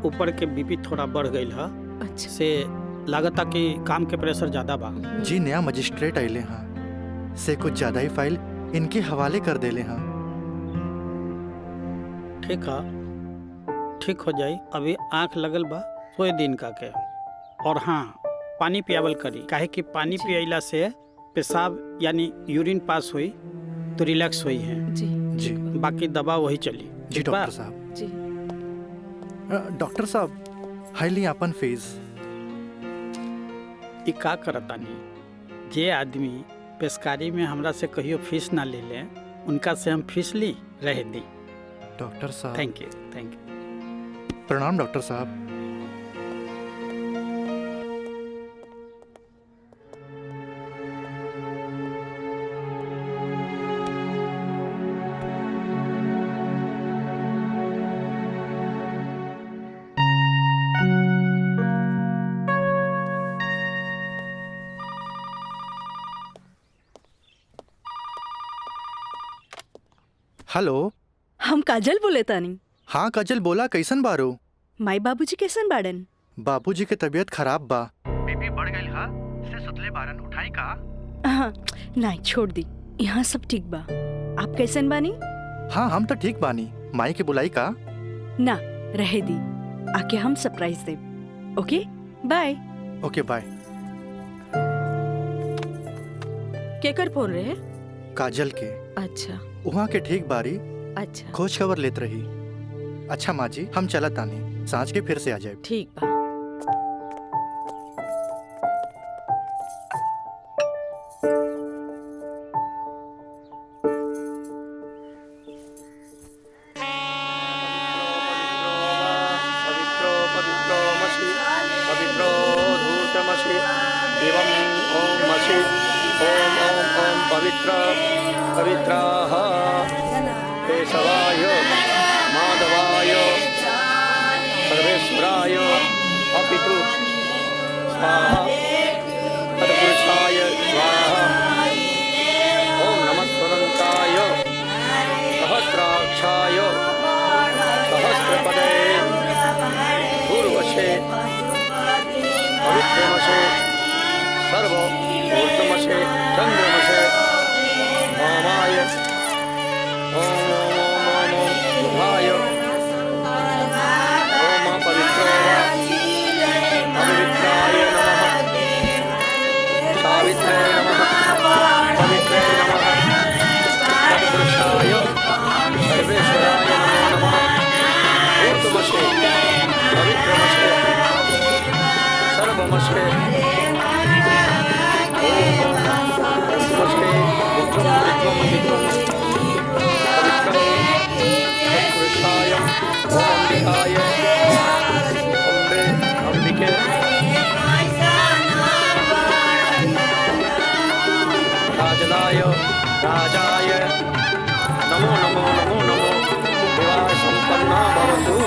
ऊपर के बीपी थोड़ा बढ़ गई है। अच्छा। से लागता कि काम के प्रेशर ज्यादा बा। जी नया मजिस्ट्रेट आइले हाँ से कुछ ज्यादा ही फाइल इनके हवाले कर देले हाँ। ठीक है, ठीक हो जाई। अभी आंख लगल बा, सोए दिन का के। और हाँ, पानी पियावल करी, काहे कि पानी पियला से पेशाब यानी यूरिन पास हुई तो रिलैक्स हुई है। जी जी बाकी दवा वही चली। जी ठीक बा? डॉक्टर साहब। जी डॉक्टर साहब हाईली अपन फीस। ई का करतानी, जे आदमी पेशकारी में हमरा से कहियो फीस ना ले ले, उनका से हम फीस ली रह दी। डॉक्टर साहब थैंक यू, थैंक यू। प्रणाम डॉक्टर साहब। हेलो, हम काजल बोले तानी। हाँ काजल बोला, कैसन बारो? माई बाबूजी कैसन बाड़न? बाबूजी के तबीयत खराब बा। बीपी बढ़ गई हा, से सुतले बारन, उठाई का? हाँ, नहीं छोड़ दी, यहाँ सब ठीक बा। आप कैसन बानी? हाँ हम तो ठीक बानी। माई के बुलाई का? ना, रहे दी, आके हम सरप्राइज दे। Okay bye. Okay bye. केकर फोन रहे? काजल के। अच्छा वहाँ के ठीक बारी अच्छा खोज खबर लेत रही। अच्छा माँ जी, हम चलत तानी, सांझ के फिर से आ जाए। ठीक बा। पवित्राः केशवाय माधवाय सर्वेश्वराय अपितृ स्वाहा तत्पुरुषाय स्वाहा। ओम नमः स्वदन्ताय सहस्राक्षाय सहस्रपदे पूर्वशे पवित्रमशे सर्व ऊर्ध्वमशे चन्द्रमशे वामाय ओम ओम ओम ओम ओम बुधाय ओम पवित्रो वा पवित्राय नमः सावित्रे नमः पवित्रे नमः तत्पुरुषाय सर्वेश्वराय नमो नमः। ऊर्ध्वमशे पवित्रमशे सर्वमशे राजलाय राजाय नमो नमो नमो नमो विवाह संपन्ना भवतु।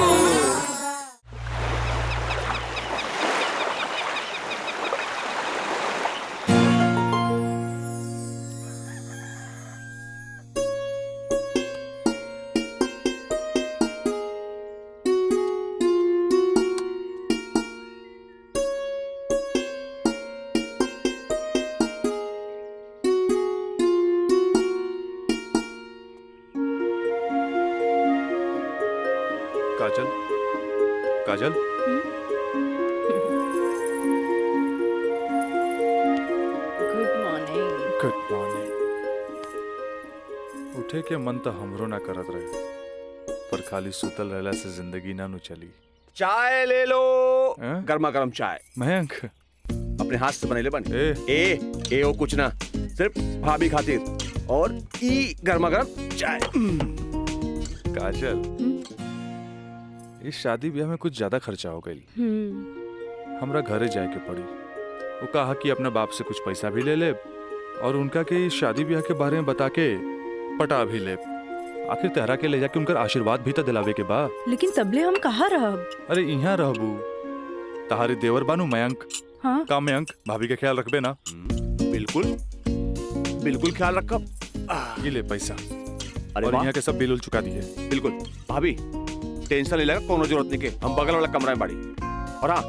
काजल, काजल, गुड मॉर्निंग। Good morning. उठे के मन तो हमरो ना करत रहे, पर खाली सुतल रहला से जिंदगी ना नु चली। चाय ले लो। गर्मा गर्म चाय। मयंक अपने हाथ से बनेले बन। ए ओ कुछ ना, सिर्फ भाभी खातिर। और ई गर्मा गर्म चाय। काजल, इस शादी ब्याह में कुछ ज्यादा खर्चा हो गई। हमरा घरे जाए के पड़ी। वो कहा कि अपने बाप से कुछ पैसा भी ले ले और उनका के शादी ब्याह के बारे में बता के पटा भी ले। आखिर तेहरा के ले जाके उनका आशीर्वाद भी तो दिलावे के बा। लेकिन तबले हम कहाँ रहब? अरे यहाँ रहबू, तहारी देवर बानू मयंक। हाँ? का मयंक भाभी का ख्याल रखबे ना? बिल्कुल बिल्कुल ख्याल रखब। ये ले पैसा। अरे और वाह। यहाँ के सब बिल उल चुका दिए। बिल्कुल भाभी, टेंशन नहीं लगा, कोनो जरूरत नहीं के। हम बगल वाला कमरा में बाड़ी। और हाँ,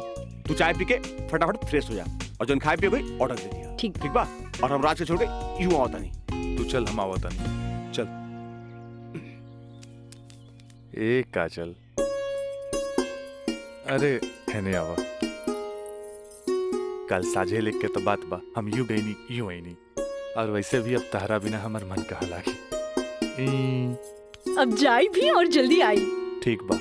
तू चाय पी के फटाफट फ्रेश हो जा और जो खाए पिए गई ऑर्डर दे दिया। ठीक ठीक बा। और हम रात के छोड़ के यूं आवता नहीं। तू चल, हम आवता नहीं। चल। ए काजल, अरे हैने आवा। कल साझे लिख के तो बात बा, हम यूं गई नहीं यूं आई नहीं। और वैसे भी अब तहरा बिना हमार मन कहाँ लागी। अब जाई भी और जल्दी आई। ठीक बा।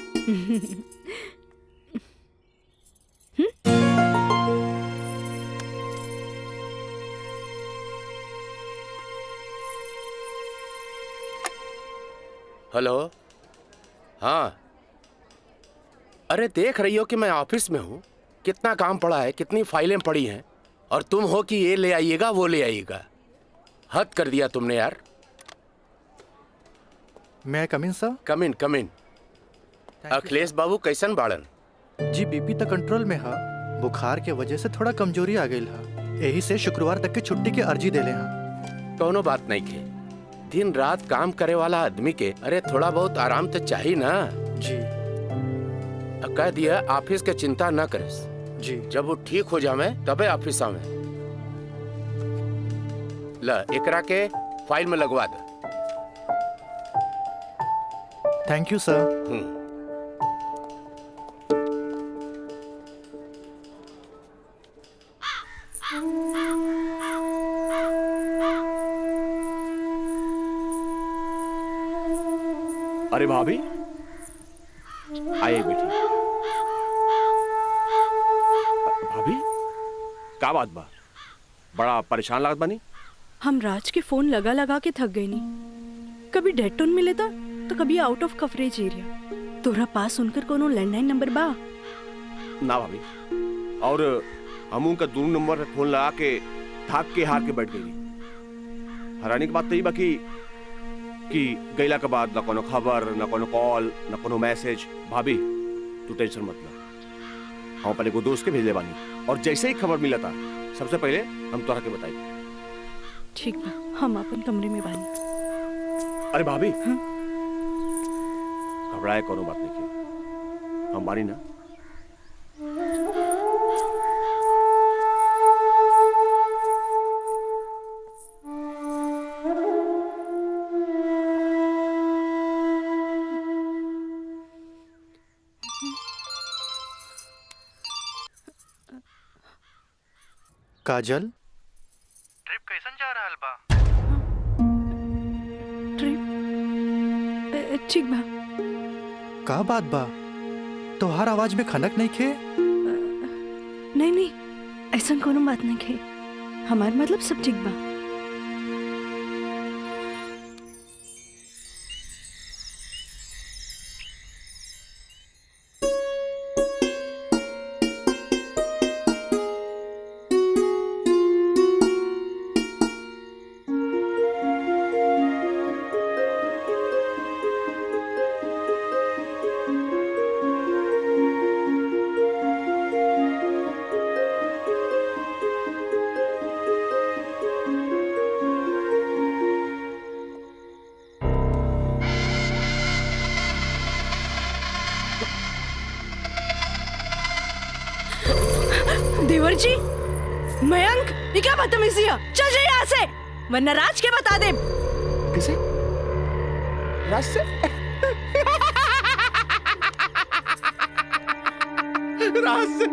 हेलो। हाँ, अरे देख रही हो कि मैं ऑफिस में हूँ, कितना काम पड़ा है, कितनी फाइलें पड़ी हैं, और तुम हो कि ये ले आइएगा वो ले आइएगा। हद कर दिया तुमने यार। मैं कम इन सर? कम इन। अखिलेश बाबू कैसन बाड़न? जी बीपी तो कंट्रोल में हा, बुखार के वजह से थोड़ा कमजोरी आ गई हा, यही से शुक्रवार तक की छुट्टी की अर्जी दे ले हा। कोनो बात नहीं खे, दिन रात काम करे वाला आदमी के अरे थोड़ा बहुत आराम तो चाहिए ना। जी कह दिया ऑफिस के चिंता न करे जी, जब वो ठीक हो जावे तबे ऑफिस आवे। ला एकरा के फाइल में लगवा दे। थैंक यू सर। अरे भाभी आइए बेटी। भाभी का बात बा, बड़ा परेशान लागत बानी? हम राज के फोन लगा लगा के थक गई नहीं। कभी डेड टोन मिले था तो कभी आउट ऑफ कवरेज एरिया। तोरा पास उनकर कोनो लैंडलाइन नंबर बा? ना भाभी, और हम उनका दूर नंबर पे फोन लगा के थाक के हार के बैठ गई। हैरानी की बात तो ये बाकी कि गईला के बाद ना कोनो खबर, ना कोनो कॉल, ना कोनो मैसेज। भाभी तू टेंशन मत ले, हम अपने को दोस्त के भेजले बानी और जैसे ही खबर मिला था सबसे पहले हम तोरा के बताई। ठीक बा, हम अपन कमरे में बानी। अरे भाभी घबराए कोनो बात नहीं की, हम बानी ना। काजल, ट्रिप कैसन जा रहल बा? ट्रिप ठीक बा। का बात बा, तोहार आवाज में खनक नहीं खे? नहीं, ऐसा कोनो बात नहीं खे। हमार मतलब सब ठीक बा। देवर जी, मयंक, ये क्या बदतमीजी है? चल जाइए यहाँ से, वरना राज के बता दे। किसे? राज से? राज से?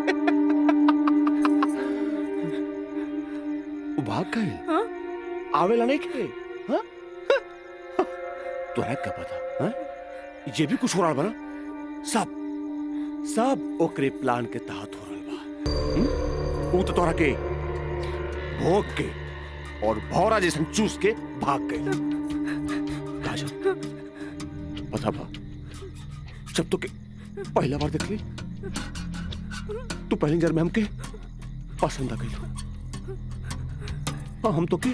भाग गए? हाँ? आवेला नहीं खे? हाँ? तोरा क्या पता? हाँ? ये भी कुछ हो रहा बना? सब ओकरे प्लान के तहत हो रहा बा। वो तो तोरा के भोग के और भौरा जैसे चूस के भाग गए। काजल, पता बा, जब तो के पहला बार देख ली तू पहली नजर में हमके पसंद आ गई। हम तो के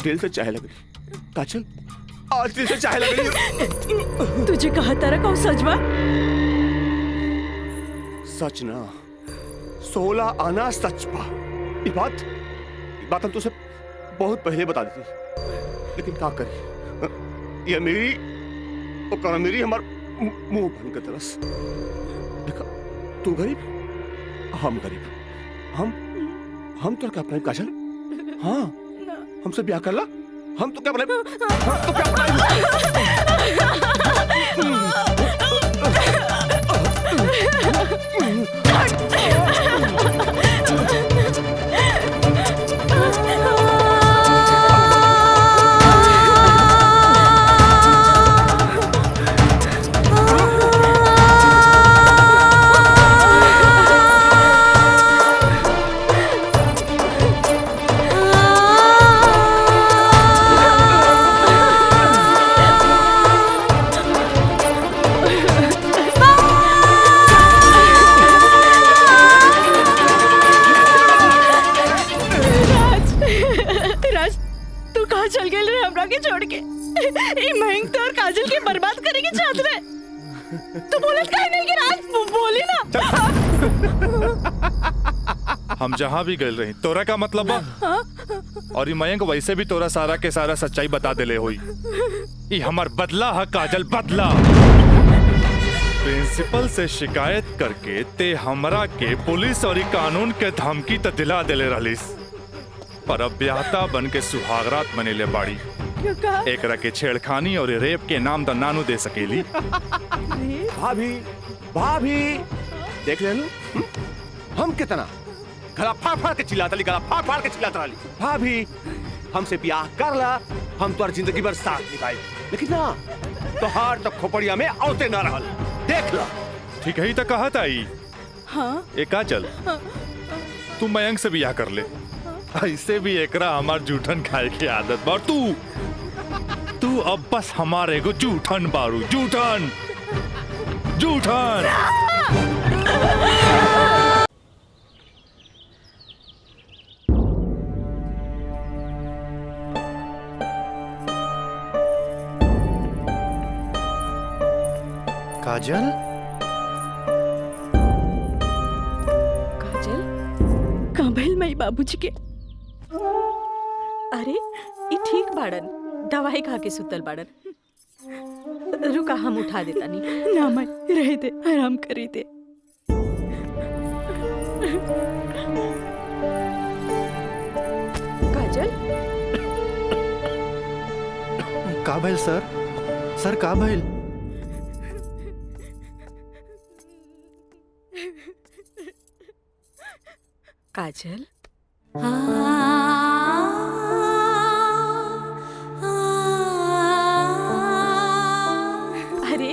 दिल से चाहे लग रही काजल, आज दिल से चाहे लग रही। तुझे कहा तारा का सच बा? सच ना 16 आना सच बा। ये बात हम तुझसे बहुत पहले बता दी थी, लेकिन क्या करी ये मेरी हमार मुंह बन के तरस। देखा तू गरीब हम गरीब, हम तो क्या अपना काजल? हाँ हमसे ब्याह कर ला, हम तो क्या बने, हम तो क्या छोड़ के महंग तो और काजल के बर्बाद करेंगे चाहत रहे। तू बोलत काहे नहीं कि राज बोली ना। हम जहाँ भी गए रही तोरा का मतलब बा? और ये मयंक वैसे भी तोरा सारा के सारा सच्चाई बता देले होई। ये हमार बदला है काजल, बदला। प्रिंसिपल से शिकायत करके ते हमरा के पुलिस और कानून के धमकी त दिला देले रहलिस, पर अब ब्याहता बन के सुहागरात मनेले बाड़ी। एकरा के छेड़खानी और रेप के नाम द नानू दे सकेली। भाभी देख ले हम कितना गला फाड़ के चिल्लाता रही। भाभी हमसे ब्याह कर ला, हम तो जिंदगी भर साथ निभाई, लेकिन ना तोहार तो खोपड़िया में औते ना रहल। देख ला ठीक है ही तो कहत आई। हाँ एक काजल तू मयंक से ब्याह कर ले, ऐसे भी एकरा हमार जूठन खाए की आदत बा। तू अब बस हमारे को जूठन बारू, जूठन। काजल कहाँ भइल मई बाबूजी के? अरे ये ठीक बाड़न, दवाई खा के सुतल बाड़न। रुका हम उठा देता नहीं। ना मैं रह दे, आराम करी दे। काजल का भइल सर का भइल? काजल अरे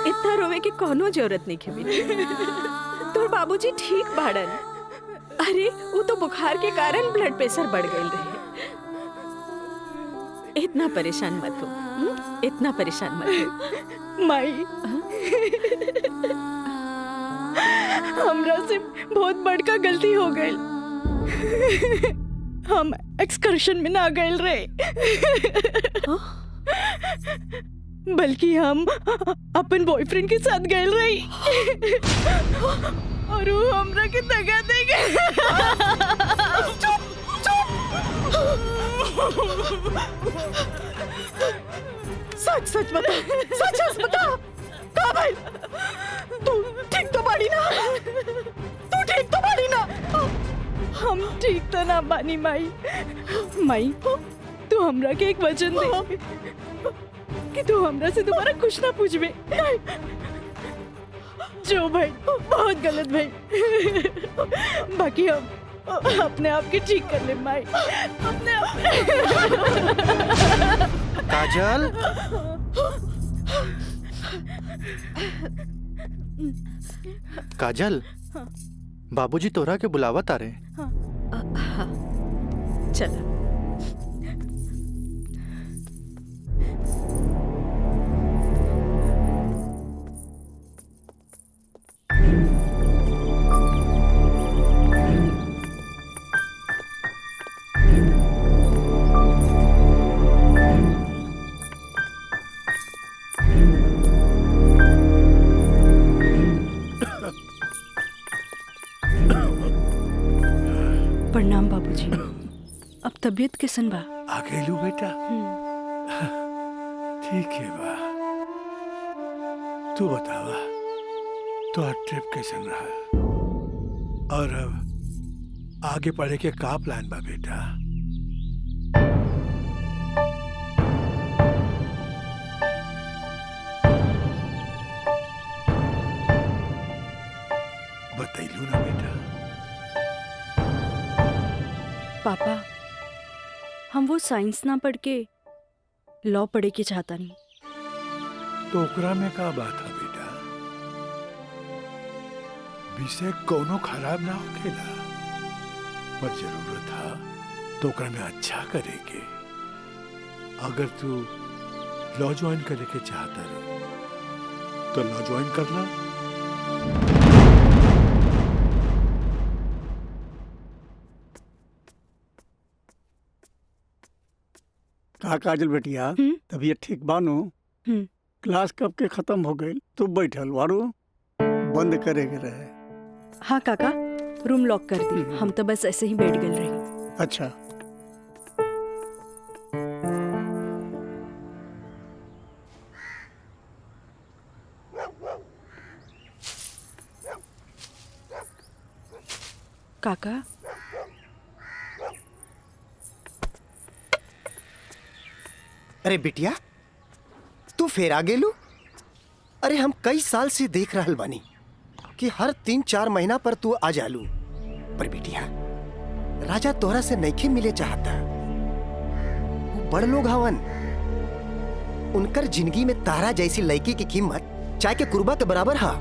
इतना रोवे की कोनो जरूरत नहीं खेबी। तोर बाबूजी ठीक बाड़न। अरे वो तो बुखार के कारण ब्लड प्रेशर बढ़ गई रहे। इतना परेशान मत हो, इतना परेशान मत हो। माई हमरा से बहुत बड़का गलती हो गई। हम एक्सकर्शन में ना गए रहे, बल्कि हम अपन बॉयफ्रेंड के साथ गए रही। और वो हमरा के दगा दे गए। सच सच बता, सच बता का भाई? तू ठीक तो बाड़ी ना? तू ठीक तो बाड़ी ना? हम ठीक तो ना बानी माई। माई तू हमरा के एक वचन दे कि तू हमरा से दोबारा कुछ ना पूछबे। जो भाई बहुत गलत भाई, बाकी हम अपने आप के ठीक कर ले माई, अपने आप। काजल काजल बाबूजी तोरा के बुलावत आ रहे। चल प्रणाम बाबूजी। अब तबीयत कैसन बा? आ गइलू बेटा? ठीक है बा। तू बतावा तो ट्रिप कैसन रहा और अब आगे पढ़े के का प्लान बा बेटा? बतैलू ना बेटा? पापा हम वो साइंस ना पढ़ के लॉ पढ़े के चाहता नहीं। तो ओकरा में का बात है बेटा? विषय कोनो खराब ना होखेला, पर जरूरत है तो ओकरा में अच्छा करेके। अगर तू लॉ ज्वाइन करे के चाहता रहो तो लॉ ज्वाइन कर ला। का काजल बेटिया, तबीयत ठीक बानू? क्लास कब के खत्म हो गई? तू बैठल वारू, बंद करे के रहे। हाँ काका, रूम लॉक कर दी। हम तो बस ऐसे ही बैठ गए रही। अच्छा। काका अरे बिटिया, तू फिर आ गेलू? अरे हम कई साल से देख रहल बानी कि हर 3-4 महीना पर तू आ जालू। पर बिटिया, राजा तोहरा से नइखे मिले चाहता। वो बड़ लोग हवन, उनकर जिंदगी में तारा जैसी लड़की की कीमत चाय के कुर्बा के बराबर हा,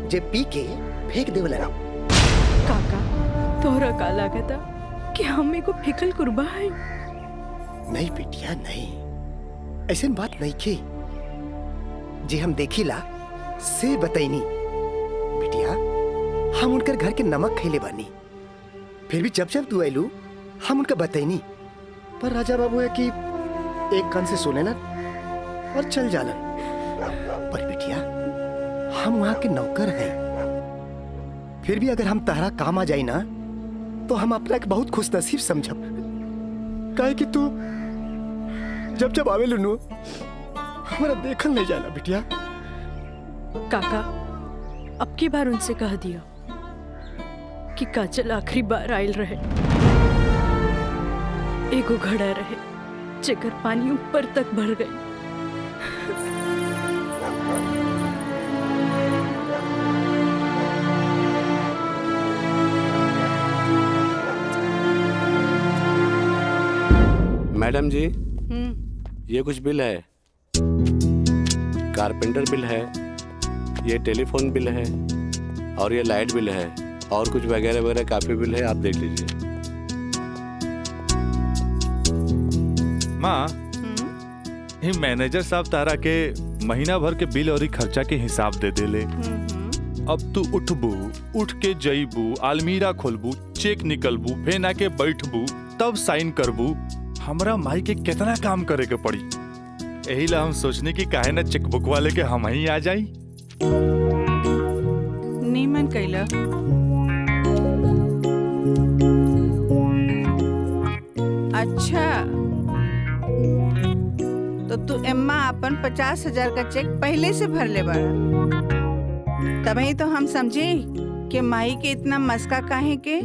जे पी के फेंक देवला। काका तोहरा का लागता कि हम को फेकल कुर्बा है? नहीं बिटिया नहीं, ऐसे बात नहीं की। जे हम देखिला से बताइनी। बिटिया, हम उनकर घर के नमक खैले बानी, फिर भी जब जब तू आइलू हम उनका बताइनी। पर राजा बाबू है कि एक कान से सुने ना और चल जालन। पर बिटिया, हम वहां के नौकर हैं, फिर भी अगर हम तारा काम आ जाई ना तो हम अपना एक बहुत खुश नसीब समझब। काहे कि तू जब जब आवे लुनू हमारा देखल नहीं जाला। बिटिया काका, अब की बार उनसे कह दिया कि काजल आखिरी बार आयल रहे, एगो घड़ा रहे जेकर पानी ऊपर तक भर गई। मैडम जी, ये कुछ बिल है, कारपेंटर बिल है, ये टेलीफोन बिल है और ये लाइट बिल है और कुछ वगैरह वगैरह काफी बिल है, आप देख लीजिए। माँ, ये मैनेजर साहब तारा के महीना भर के बिल और खर्चा के हिसाब दे देले। अब तू उठबू, उठ के जईबू, अलमीरा खोलबू, चेक निकलबू, फेन आके बैठबू, तब साइन करबू। हमरा माई के कितना काम करे के पड़ी। यही ला हम सोचने की काहे ना चेकबुक वाले के हम ही आ जाई। नीमन कैला। अच्छा, तो तू एम्मा अपन 50,000 का चेक पहले से भर ले बाड़ा, तभी तो हम समझे कि माई के इतना मस्का काहे के।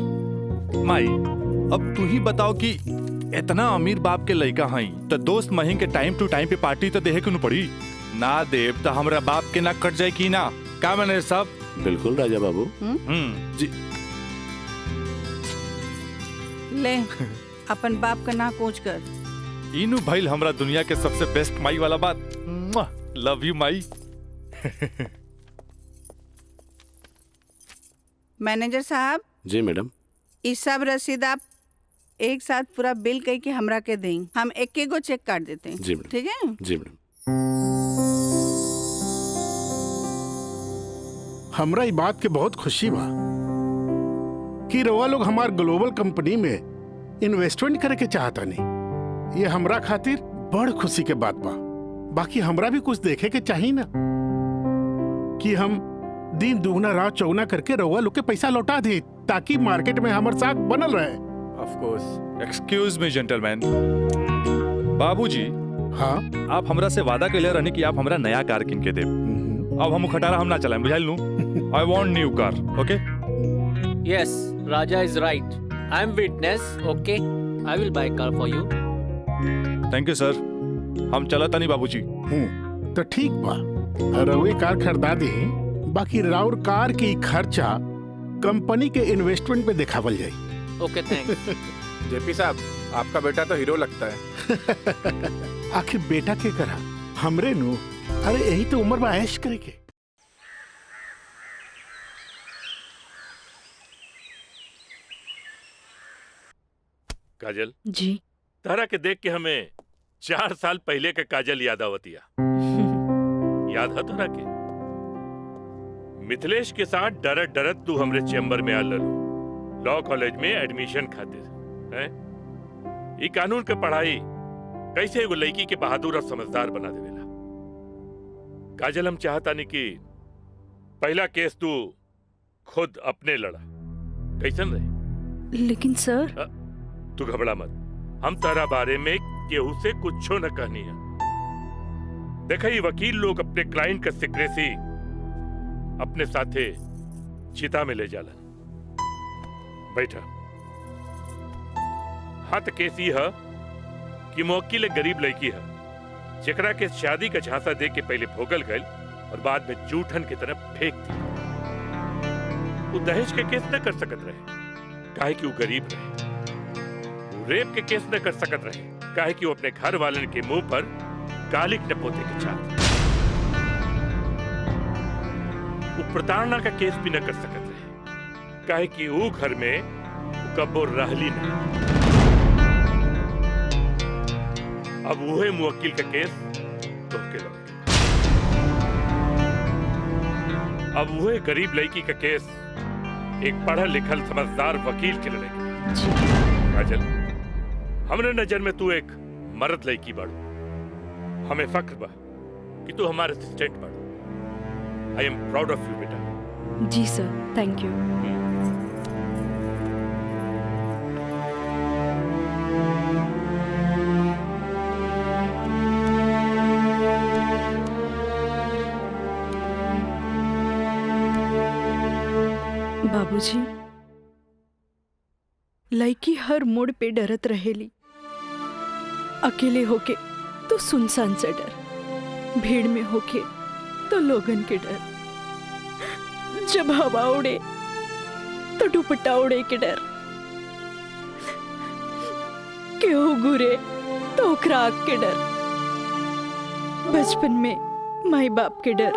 माई, अब तू ही बताओ कि इतना अमीर बाप के लड़का हई तो दोस्त महीन के टाइम टू टाइम पे पार्टी तो देहे क्यों पड़ी? ना देव तो हमरा बाप के ना कट जाए की ना? का मैंने सब? बिल्कुल राजा बाबू। जी। ले अपन बाप का ना कोच कर। इनु भाई हमरा दुनिया के सबसे बेस्ट माई वाला बात। Love you Mai. मैनेजर साहब। जी मैडम। इस सब रसीद आप एक साथ पूरा बिल कह के हमरा के दें, हम एक गो चेक काट देते हैं। जी मैडम। ठीक है? जी मैडम। हमरा ई बात के बहुत खुशी बा कि रवा लोग हमार ग्लोबल कंपनी में इन्वेस्टमेंट करे के चाहता नहीं। ये हमरा खातिर बड़ खुशी के बात बा। बाकी हमरा भी कुछ देखे के चाहिए ना कि हम दिन दुगना रात चौगुना करके रवा लोग के पैसा लौटा दे। ताकि मार्केट में हमर साख बनल रहे। Of course. Excuse me gentleman. बाबूजी, हाँ आप हमरा से वादा कैले रहनी कि आप हमरा नया कार किन के देब। अब हम खटारा हम ना चलाएं, बुझाइल नु? I want new car, okay? Yes, Raja is right. I'm witness. Okay, I will buy car for you. Thank you sir. हम चलत नहीं बाबूजी। तो ठीक बा, रउए कार खरीदा दे, बाकी राउर कार की खर्चा कंपनी के इन्वेस्टमेंट पे दिखावल जाई। Okay, thanks. जेपी साहब, आपका बेटा तो हीरो लगता है। आखिर बेटा के करा हमरे नु, अरे यही तो उम्र में ऐश करे के। काजल जी। तारा के देख के हमें 4 साल पहले का काजल याद आवतिया। याद है तारा के? मिथिलेश के साथ डरत डरत तू हमरे चैम्बर में आ ललू, लॉ कॉलेज में एडमिशन खातिर हैं? ई कानून के पढ़ाई कैसे एगो लड़की के बहादुर और समझदार बना देवेला। काजल, हम चाहता नहीं कि पहला केस तू खुद अपने लड़ा, कैसन रहे? लेकिन सर। तू घबरा मत, हम तारा बारे में केहू से कुछो न कहनी है। देखा, ये वकील लोग अपने क्लाइंट का सिक्रेसी अपने साथे चिता में ले जालन। बैठा। हाँ, तो केस ये है कि मुवक्किल एक गरीब लड़की है जेकरा के शादी का झांसा दे के पहले भोगल गए और बाद में जूठन की तरफ फेंक दी। वो दहेज के केस न कर सकत रहे, काहे कि वो गरीब रहे। रेप के केस न कर सकत रहे, काहे कि वो अपने घर वालन के मुंह पर कालिक न पोते के चाहते। वो प्रताड़ना का केस भी न कर सकत रहे, काहे कि वो घर में कबो रहली नहीं। अब वही मुवक्किल का केस तोहके लगे। अब वही गरीब लड़की का केस एक पढ़ल लिखल समझदार वकील के लड़ेगी। काजल, हमरे नजर में तू एक मर्द लड़की बाड़ू। हमें फख्र बा कि तू हमारे असिस्टेंट बाड़ू। आई एम प्राउड ऑफ यू बेटा। जी सर, थैंक यू। बाबूजी, लड़की हर मोड़ पे डरत रहेली। अकेले होके तो सुनसान से डर, भीड़ में होके तो लोगन के डर, जब हवा उड़े तो दुपट्टा उड़े के डर, केहू घूरे तो ओकरा आग के डर, बचपन में माई बाप के डर,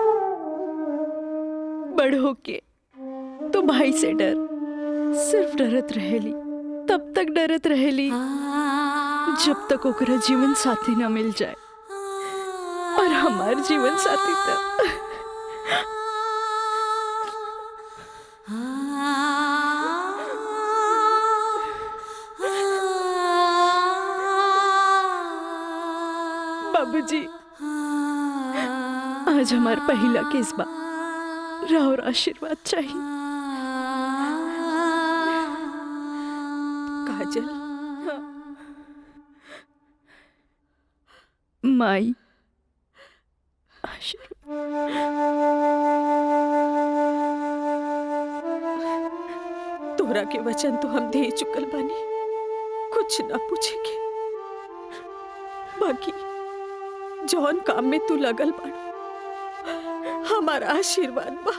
बड़ होके तो भाई से डर। सिर्फ डरत रहेली, तब तक डरत रहेली जब तक ओकरा जीवन साथी ना मिल जाए। और हमार जीवन साथी तो बाबूजी, आज हमार पहला केस बा, राउर आशीर्वाद चाहिए। काजल, माई तोरा के वचन तो हम दे चुकल बानी, कुछ ना पूछेगे। बाकी जौन काम में तू लगल बाड़ा, हमारा आशीर्वाद बा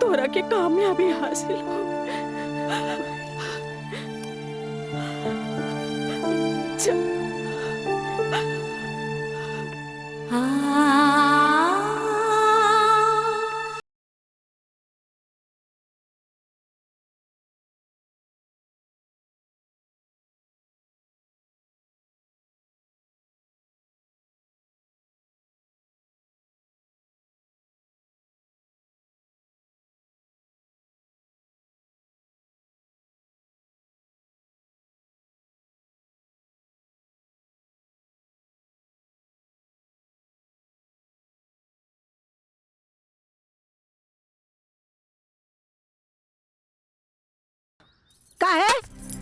तोरा के कामयाबी हासिल हो। चल। का है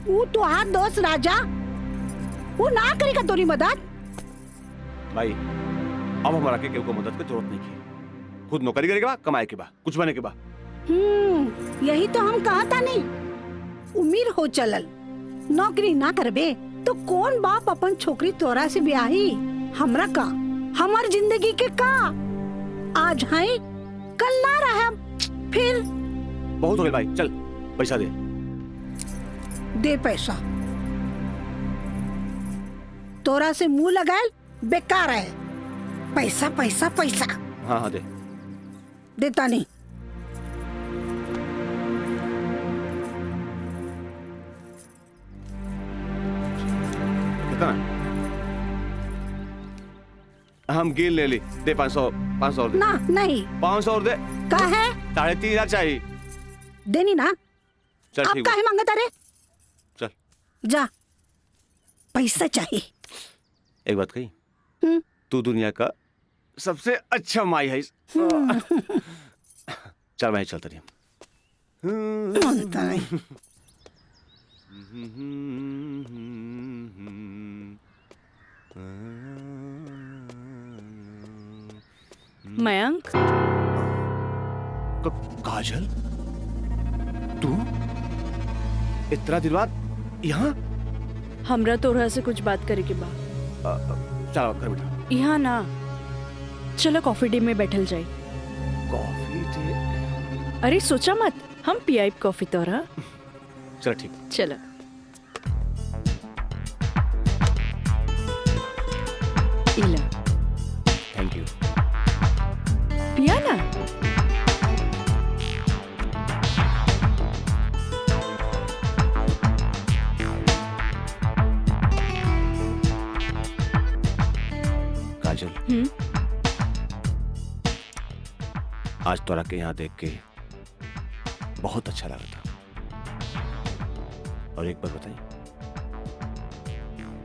वो तुहार दोस्त राजा वो ना करेगा तोरी मदद। भाई अब हमारा के केहू को मदद की जरूरत नहीं की, खुद नौकरी करे के बा, कमाए के बा, कुछ बने के बा। यही तो हम कहा था नहीं, उम्र हो चलल, नौकरी ना करबे तो कौन बाप अपन छोकरी तोरा से ब्याही। हमरा का हमार जिंदगी के का आज है कल ना रहा, फिर बहुत हो गए भाई, चल पैसा दे पैसा। तोरा से मुंह लगाए बेकार है, पैसा पैसा पैसा। हाँ हाँ दे। देता नहीं। कितना? हम गिन ले ली, दे 500 और दे। ना नहीं 500 और दे। का है 3,500 चाहिए। देनी ना। चल अब ठीक काहे मांगता रे? चल जा, पैसा चाहिए। एक बात कही, तू दुनिया का सबसे अच्छा माई है। चल मैं चलता रही। मयंक, काजल, तू इतना दिन बाद यहाँ? हमरा तोरा से कुछ बात करे के बा। चलो घर बैठा। यहाँ ना, चलो कॉफी डे में बैठल जाए। Coffee day? अरे सोचा मत, हम पियाई कॉफी तोरा। चलो ठीक। चलो। इला। Thank you. पिया ना। काजल, आज तोरा के यहाँ देख के बहुत अच्छा लगा था। और एक बार बताई,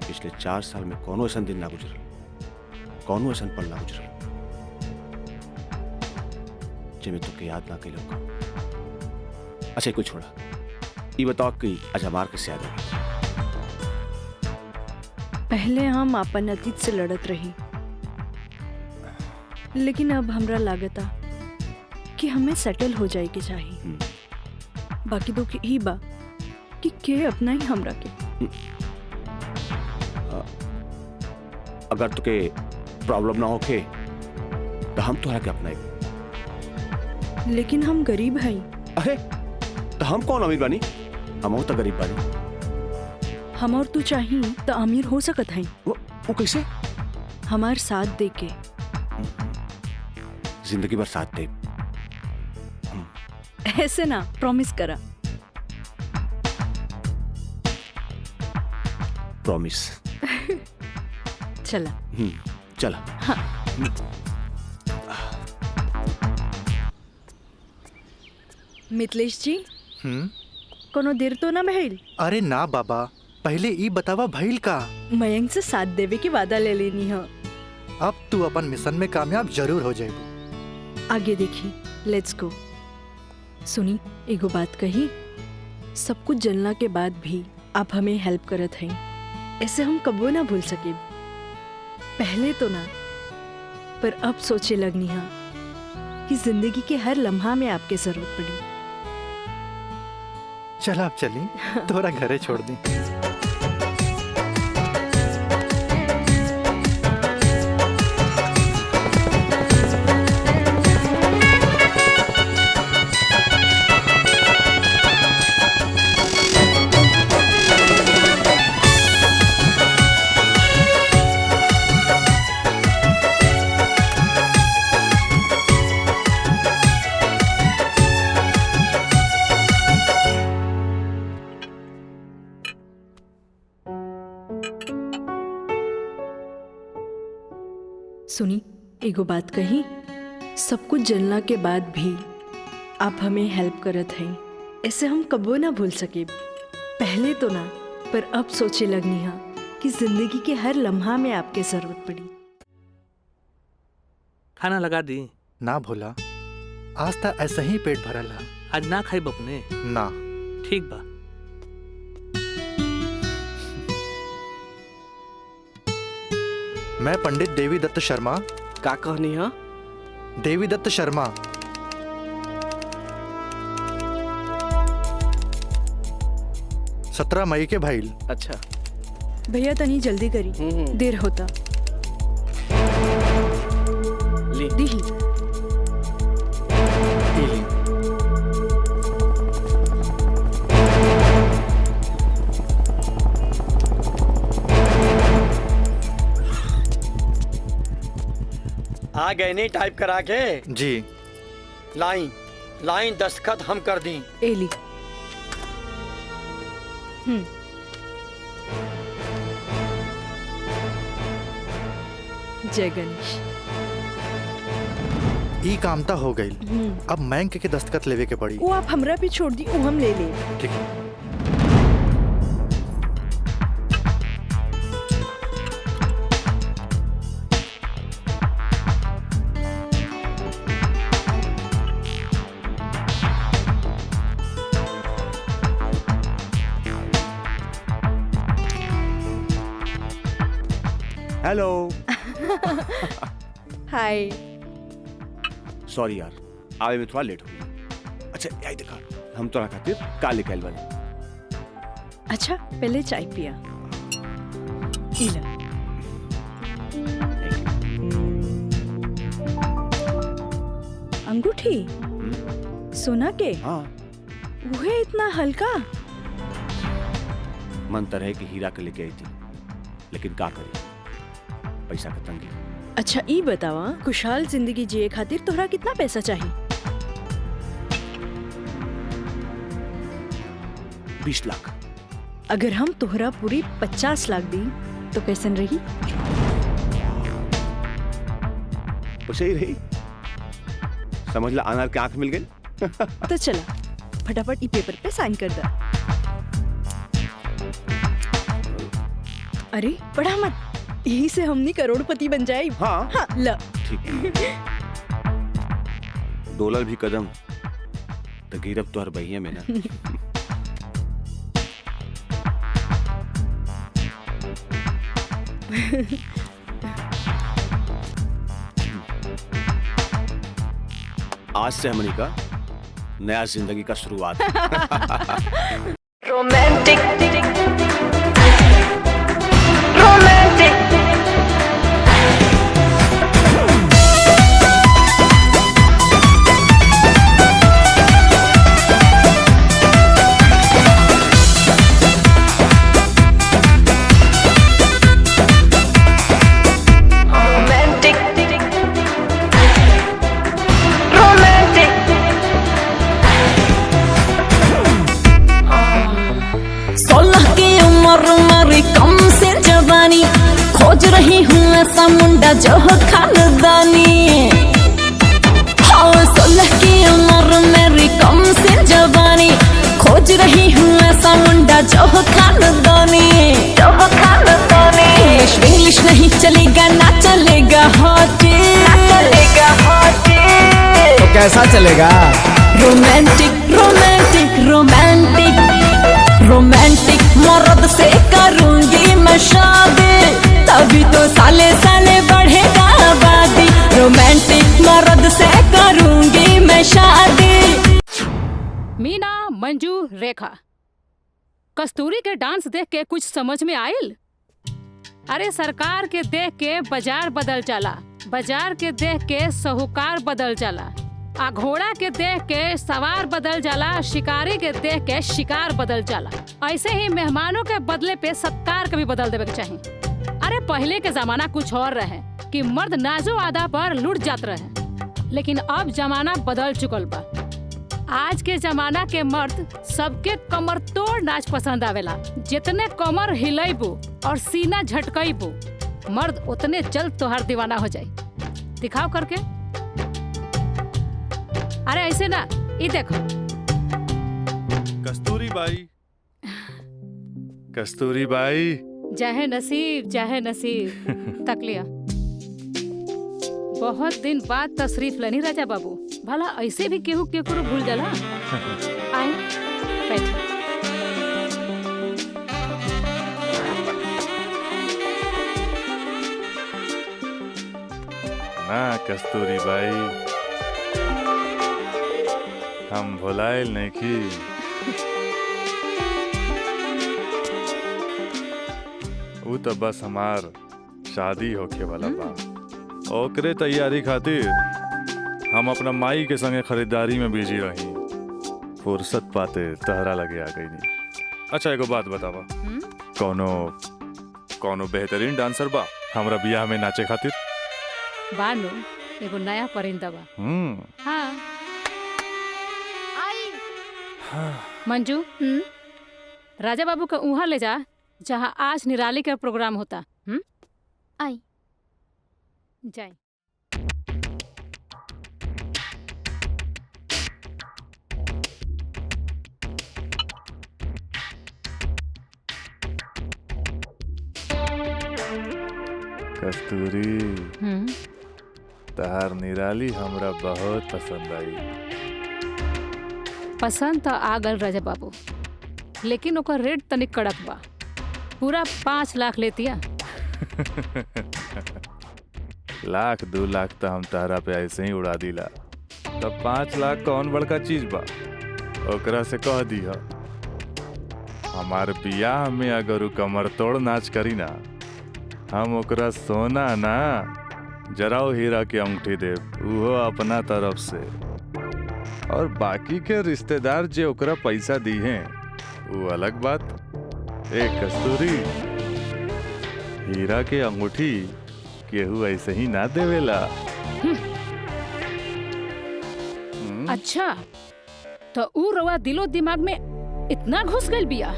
पिछले 4 साल में कौनो ऐसा दिन ना गुजरल, कौनो ऐसा पल ना गुजरल जिसमें तुके याद ना कैलो। अच्छा कोई छोड़ा, ये बताओ कि आज हमार कैसे याद है? पहले हम अपन अतीत से लड़त रही, लेकिन अब हमरा लागता कि हमें सेटल हो जाए के चाहिए। बाकी तो ही बा कि के अपना ही हमरा के। अगर तुके प्रॉब्लम ना होके तो हम तोहरा के अपनाए। लेकिन हम गरीब हैं। अरे तो हम कौन अमीर बानी? हम तो गरीब बानी। हम और तू चाहिए तो अमीर हो सकत हैं। वो कैसे? हमार साथ दे के। जिंदगी भर साथ दे। ऐसे ना, प्रॉमिस करा। प्रॉमिस। चला। चला। हाँ। मिथिलेश जी, कोनो देर तो ना भइल? अरे ना बाबा, पहले ई बतावा भइल का? मयंक से साथ देवे की वादा ले लेनी है। अब तू अपन मिशन में कामयाब जरूर हो जाएगी। आगे देखी, लेट्स गो। सुनी, एगो बात कही, सब कुछ जानला के बाद भी आप हमें हेल्प करत हैं, ऐसे हम कबो ना भूल सके। पहले तो ना, पर अब सोचे लगनी है कि जिंदगी के हर लम्हा में आपकी जरूरत पड़ी। चल आप चली, तोरा घरे छोड़ दी। सुनी, एगो बात कही, सब कुछ जानला के बाद भी आप हमें हेल्प करत हैं, ऐसे हम कबो ना भूल सके। पहले तो ना, पर अब सोचे लगनी है कि जिंदगी के हर लम्हा में आपके जरूरत पड़ी। खाना लगा दी? ना भोला, आज तक ऐसा ही पेट भरल है। आज ना खाई बपने? ना। ठीक बा, मैं पंडित देवी दत्त शर्मा। का कहनी है? देवी दत्त शर्मा। सत्रह मई के भाईल। अच्छा भैया तनी जल्दी करी, देर होता। ली दी आ गए नहीं टाइप करा के? जी। लाइन लाइन दस्तखत हम कर दी। एली। जय गणेश। ई कामता हो गई। अब बैंक के दस्तखत लेवे के पड़ी। वो आप हमरा पे छोड़ दी, वो हम ले ले। ठीक है। हेलो। हाय। सॉरी यार, आवे में थोड़ा लेट हो गया। अच्छा यही देखा, हम तो खातिर काले कैल वाले। अच्छा पहले चाय पिया। इला। अंगूठी सोना के? हाँ। वो है इतना हल्का? मन तो रहे कि हीरा के लेके आई थी, लेकिन का करी, पैसा का तंगी। अच्छा ई बतावा, खुशहाल जिंदगी जिए खातिर तोहरा कितना पैसा चाहिए? 20 लाख। अगर हम तोहरा पूरी 50 लाख दी तो कैसन रही? उसे ही रही। समझ ला, अनार की आंख मिल गई। तो चला फटाफट ई पेपर पे साइन कर दा। अरे पढ़ा मत, यही से हमनी करोड़पति बन जाए। हाँ, हाँ ल। ठीक है। डॉलर भी कदम तो गिरब तो हर बहिया में ना। आज से हमनी का नया जिंदगी का शुरुआत। रोमांटिक रोमांटिक खोज रही हूँ ऐसा मुंडा जो हो खानदानी। हाँ 16 की उम्र मेरी कम से जवानी, खोज रही हूँ ऐसा मुंडा जो हो खानदानी। इंग्लिश नहीं चलेगा, ना चलेगा हॉटी, तो कैसा चलेगा? रोमांटिक रोमांटिक रोमांटिक रोमांटिक मर्द से करूंगी मैं शादी, तभी तो साले साले बढ़ेगा आबादी। रोमांटिक मर्द से करूंगी मैं शादी। मीना, मंजू, रेखा, कस्तूरी के डांस देख के कुछ समझ में आयल? अरे सरकार के देख के बाजार बदल चला, बाजार के देख के साहूकार बदल चला, आ घोड़ा के देख के सवार बदल जाला, शिकारी के देख के शिकार बदल जाला। ऐसे ही मेहमानों के बदले पे सत्कार के भी बदल देवे के चाहिए। अरे पहले के जमाना कुछ और रहे कि मर्द नाजो आदा पर लुट जात रहे, लेकिन अब जमाना बदल चुकल बा। आज के जमाना के मर्द सबके कमर तोड़ नाच पसंद आवेला। जितने कमर हिलैबू और सीना झटकैबू, मर्द उतने जल्द तोहार दीवाना हो जाए। दिखाओ करके। अरे ऐसे ना, ये देखो। कस्तूरी बाई, कस्तूरी बाई। चाहे नसीब चाहे नसीब तक लिया। बहुत दिन बाद तशरीफ लनी राजा बाबू। भला ऐसे भी केहू केकरो भूल जाला? आए बैठो। हाँ कस्तूरी भाई, हम भुलाइल नहीं की। वो तो बस हमार शादी होके वाला बा, ओकरे तैयारी खातिर हम अपना माई के संगे खरीदारी में बिजी रही। फुर्सत पाते तहरा लगे आ गई नहीं। अच्छा एगो बात बतावा, कोनो बेहतरीन डांसर बा हमरा बियाह में नाचे खातिर? बानो एगो नया परिंदा बा। हाँ। मंजू, राजा बाबू का उहाँ ले जा जहाँ आज निराली का प्रोग्राम होता। आई जाए। कस्तूरी, तहार निराली हमरा बहुत पसंद आई। पसंद तो आ गल राजा बाबू, लेकिन ओकर रेट तनिक कड़क बा। पूरा 5 लाख लेतिया। लाख 2 लाख तो हम तारा पे ऐसे ही उड़ा दिला, तब 5 लाख कौन बड़का चीज बा? ओकरा से कह दिया हमार बियाह में अगर उ कमर तोड़ नाच करी ना, हम ओकरा सोना ना जराओ हीरा के अंगूठी दे, वो अपना तरफ से। और बाकी के रिश्तेदार जे ओकरा पैसा दी हैं वो अलग बात। एक कस्तूरी, हीरा के अंगूठी केहू ऐसे ही ना देवेला। अच्छा तो ऊ रवा दिलो दिमाग में इतना घुस गइल बिया।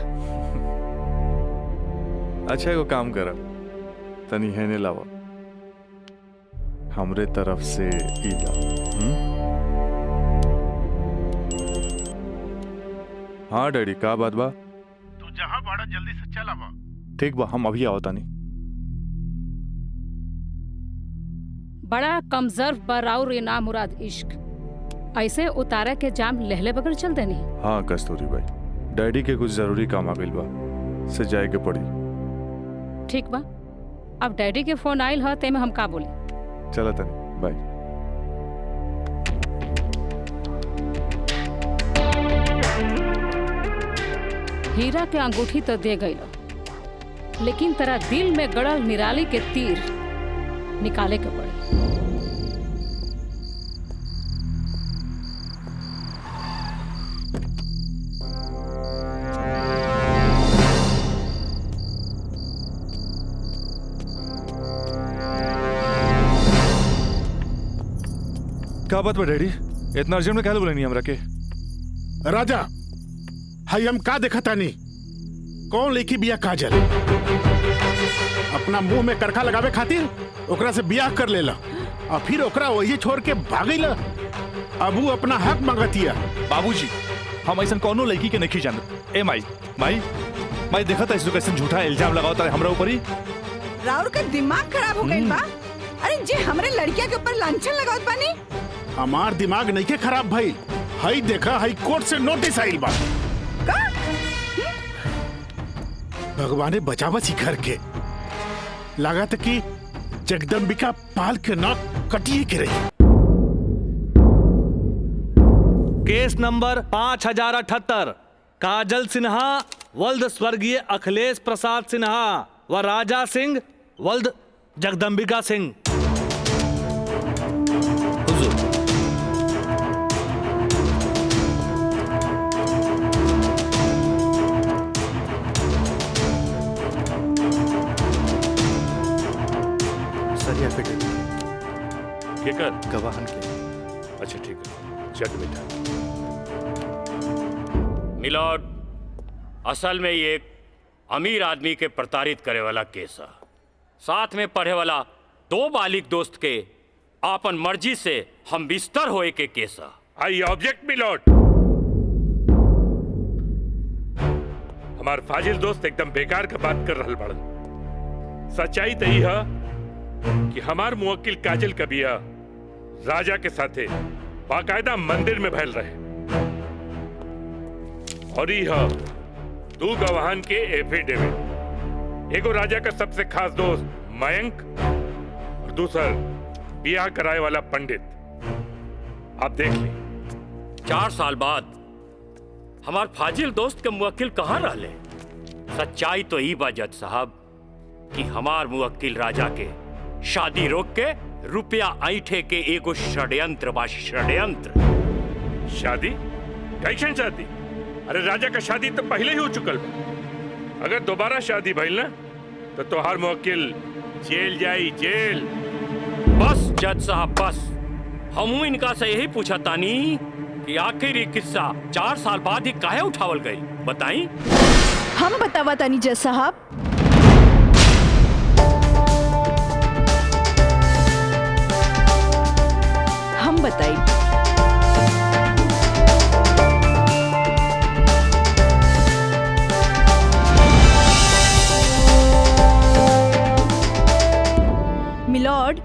अच्छा एगो काम कर, तनी हेने लावा, हमरे तरफ से ई ला। हाँ डैडी, का बात बा? तू जहाँ बड़ा जल्दी से चल आवा। ठीक बा, हम अभी आओ तानी। बड़ा कमजोर बराउर ये ना मुराद इश्क, ऐसे उतारा के जाम लहले बगैर चल देनी। हाँ कस्तूरी भाई, डैडी के कुछ जरूरी काम आ गइल बा, से जाए के पड़ी। ठीक बा, अब डैडी के फोन आइल ह ते में हम का बोली। चला तनी, बाय। हीरा के अंगूठी तो दे गई, लेकिन तेरा दिल में गड़ल निराली के तीर निकाले के पड़े। क्या बात बा डैडी, इतना अर्जेंट में क्या बोले नहीं हमरा के? राजा, हाई हम का देखा तानी? कौन लेकी बिया काजल? अपना मुंह में करखा लगावे खातिर ओकरा से बियाह कर लेला और फिर ओकरा वही छोड़ के भागैला। अब वो अपना हक मांगतिया। बाबूजी, हम ऐसा कोनो लड़की के नहीं जानत। ए माई माई माई, देखा था इसको कैसे झूठा इल्जाम लगावता है हमरा ऊपर ही। राउर का दिमाग खराब हो गइल बा। अरे जे हमरे लड़किया के ऊपर लांछन लगावत बानी। हमार दिमाग नहीं के खराब भाई, हाई देखा हाई कोर्ट से नोटिस आइल बा। भगवाने बचावा घर के, लागत कि जगदम्बिका पाल के नाक कटिए के रही। केस नंबर 5078, काजल सिन्हा वल्द स्वर्गीय अखिलेश प्रसाद सिन्हा व राजा सिंह वल्द जगदम्बिका सिंह। केकर? गवाहन के। अच्छा ठीक है, जग बेटा। मिलॉर्ड, असल में ये एक अमीर आदमी के प्रताड़ित करे वाला केस है। साथ में पढ़े वाला 2 बालिग दोस्त के आपन मर्जी से हम बिस्तर होए के केस है। I object milord. हमार फाजिल दोस्त एकदम बेकार का बात कर रहल बड़न। सच्चाई तो यही है कि हमार मुवक्किल काजल का बिया राजा के साथे बाकायदा मंदिर में भैल रहे, और यह 2 गवाहन के एफिडेविट। एगो राजा का सबसे खास दोस्त मयंक और दूसर ब्याह कराए वाला पंडित। आप देख ले 4 साल बाद हमार फाजिल दोस्त के मुवक्किल कहाँ रहले? सच्चाई तो ई बा जज साहब कि हमार मुवक्किल राजा के शादी रोक के रुपया ऐठे के एगो षड्यंत्र बा, षड्यंत्र। शादी? कैसन शादी? अरे राजा का शादी तो पहले ही हो चुकल बा। अगर दोबारा शादी भइल ना तो तोहार मुवक्किल जेल जाई, जेल। बस जज साहब बस, हमू इनका से यही पूछा तानी कि आखिर ये किस्सा 4 साल बाद ही काहे उठावल गई, बताई? हम बतावा तानी जज साहब। हम बताई। मिलॉर्ड,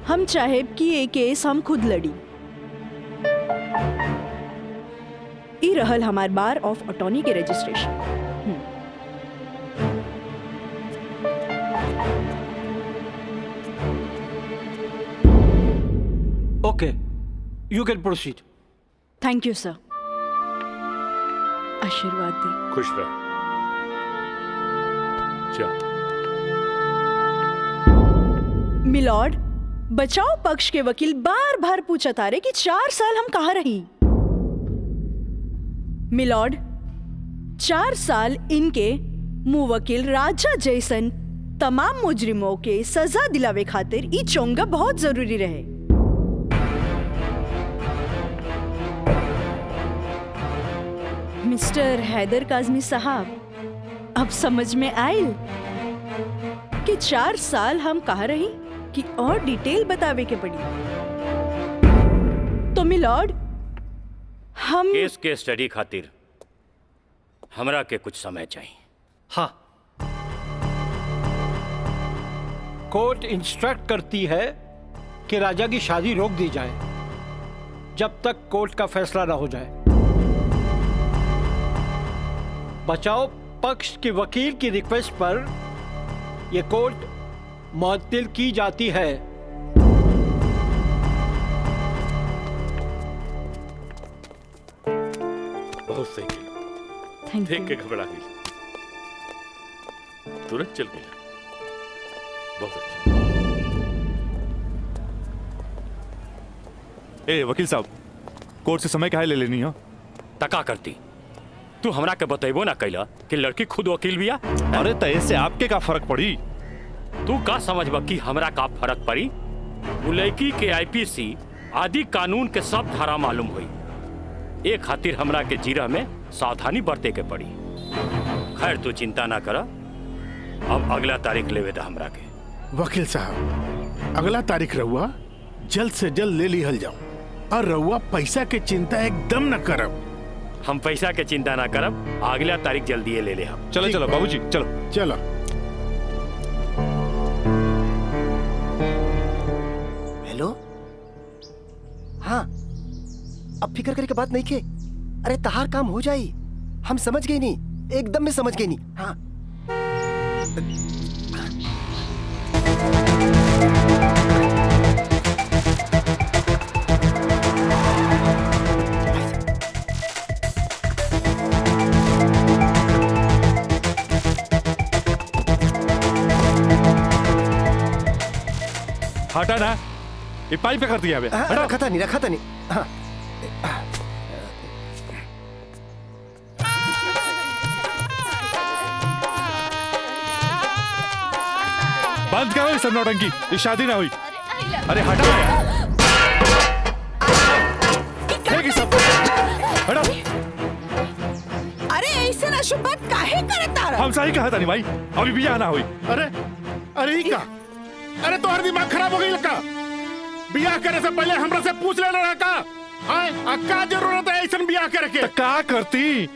हम चाहेब कि ये केस हम खुद लड़ी। ई रहल हमार बार ऑफ अटॉर्नी के registration. Okay, you can proceed. Thank you sir. आशीर्वाद दी। खुश रह। चल। मिलॉर्ड, बचाव पक्ष के वकील बार बार पूछा तारे कि 4 साल हम कहाँ रही। मिलॉर्ड, 4 साल इनके मुवक्किल राजा जैसन तमाम मुजरिमों के सजा दिलावे खातिर ई चोंगा बहुत जरूरी रहे। मिस्टर हैदर काज़मी साहब, अब समझ में आयल कि 4 साल हम कहाँ रही कि और डिटेल बतावे के पड़ी। तो मिलॉर्ड, हम केस के स्टडी खातिर हमरा के कुछ समय चाहिए। हाँ, कोर्ट इंस्ट्रक्ट करती है कि राजा की शादी रोक दी जाए जब तक कोर्ट का फैसला ना हो जाए। बचाव पक्ष के वकील की रिक्वेस्ट पर यह कोर्ट मुअत्तिल की जाती है। बहुत सही किया। देख के घबरा गई, तुरंत चल गई। बहुत अच्छा। ए वकील साहब, कोर्ट से समय काहे ले लेनी हो? तका करती तू हमरा के बतेबो ना कैला कि लड़की खुद वकील बिया। अरे तय से आपके का फर्क पड़ी? तू का समझबा कि हमरा का फर्क पड़ी? वो लड़की के आईपीसी आदि कानून के सब धारा मालूम हुई। एक खातिर हमरा के जीरा में सावधानी बरते के पड़ी। खैर तू चिंता ना करा, अब अगला तारीख लेवे दा हमरा के। वकील साहब, अगला तारीख रहुआ जल्द से जल्द ले लिहल जाओ, और रहुआ पैसा के चिंता एकदम न करब। हम पैसा के चिंता ना करब, अगला तारीख जल्दी ले ले हम। चलो चलो बाबूजी, चलो चलो। हेलो, हाँ, अब फिक्र करे के बात नहीं के। अरे तहार काम हो जाई, हम समझ गए नहीं, एकदम में समझ गए नहीं। हाँ, हटा ना, ये पाइप पे कर दिया बे। रखा था नहीं। हाँ। बंद करो सब नौटंकी, ये शादी ना हुई। अरे हटा यार, सब हटा। अरे ऐसे ना शुभ बात काहे करता रहा? हम सही कहा था नहीं भाई, अभी भी ना हुई। अरे ही का? अरे तो हर दिमाग खराब हो गई लगा। बियाह करे से पहले हमरा से पूछ लेना रहा का? का जरूरत है ऐसा बियाह करे के? का करती?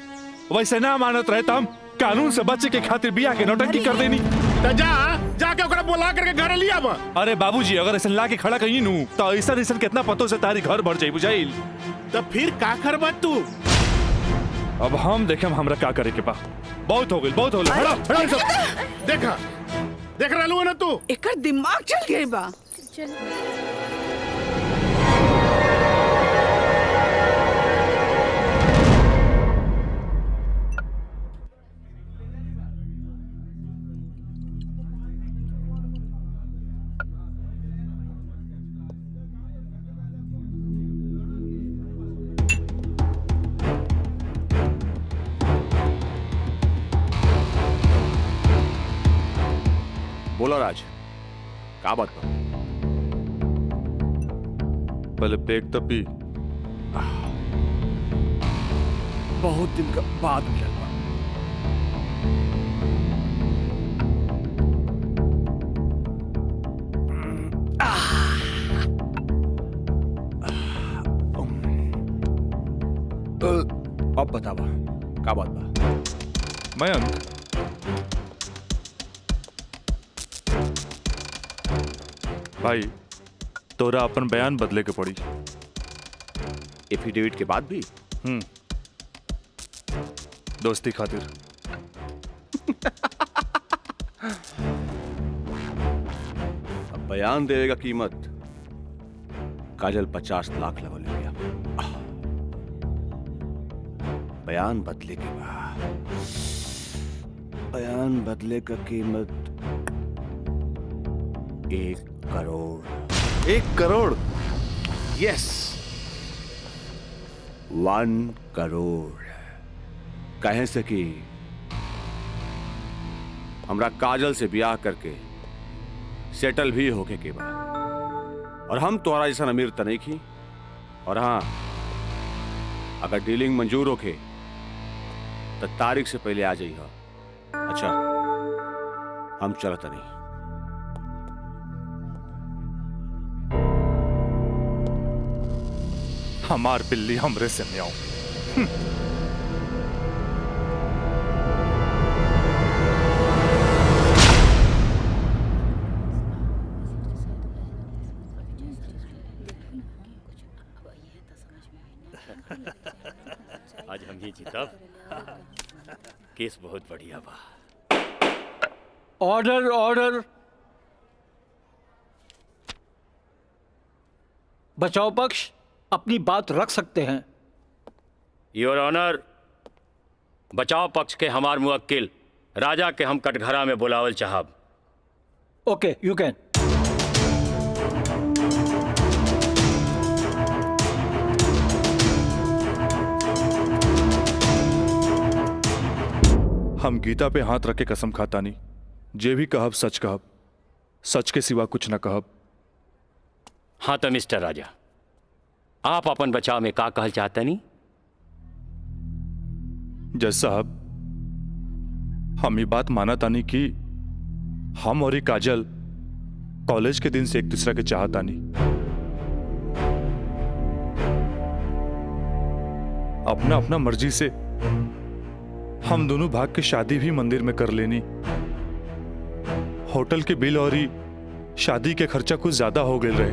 वैसे ना मानत रहे हम कानून से बचे के खातिर बियाह के नौटंकी कर देनी। तो जाके ओकरा बुला करके घर लिया बा। अरे बाबूजी, अगर ऐसा ला के खड़ा कहीं नू तो ऐसा कितना पतों से तारी घर भर जाई बुझाइल। तो फिर का करबा तू? अब हम देखें हमरा का करे के बा। बहुत हो गई, बहुत हो गई। देखा देख रहा ना तू? एकर दिमाग चल गई बा। बोलो राज, का बात बा? पहले पेक तब भी बहुत दिन का बाद मिलल बा। अब बतावा का बात बा? मयंक, भाई तोरा अपन बयान बदले के पड़ी। एफिडेविट के बाद भी? दोस्ती खातिर। अब बयान देवे का कीमत काजल 50 लाख लगो ले गया। बयान बदले के बाद बयान बदले का कीमत 1 करोड़। 1 करोड़? यस, 1 करोड़। कहे से कि हमरा काजल से ब्याह करके सेटल भी होके के बाद, और हम तोहरा जैसा अमीर त नहीं की। और हाँ, अगर डीलिंग मंजूर होके तो तारीख से पहले आ जाइए। अच्छा, हम चलत नहीं। हमार बिल्ली हमरे से म्याऊं। आज हम ही जीतब। केस बहुत बढ़िया बा। Order order. बचाव पक्ष अपनी बात रख सकते हैं। योर ऑनर, बचाव पक्ष के हमार मुवक्किल राजा के हम कटघरा में बुलावल चाहब। ओके, यू कैन। हम गीता पे हाथ रख के कसम खाता नहीं, जे भी कहब सच कहब, सच के सिवा कुछ न कहब। हाँ तो मिस्टर राजा, आप अपन बचाव में का कहल चाहते नहीं? जज साहब, हम ये बात माना तानी कि हम और ये काजल कॉलेज के दिन से एक दूसरे के चाहता नहीं। अपना अपना मर्जी से हम दोनों भाग के शादी भी मंदिर में कर लेनी। होटल के बिल और ही शादी के खर्चा कुछ ज्यादा हो गए रहे,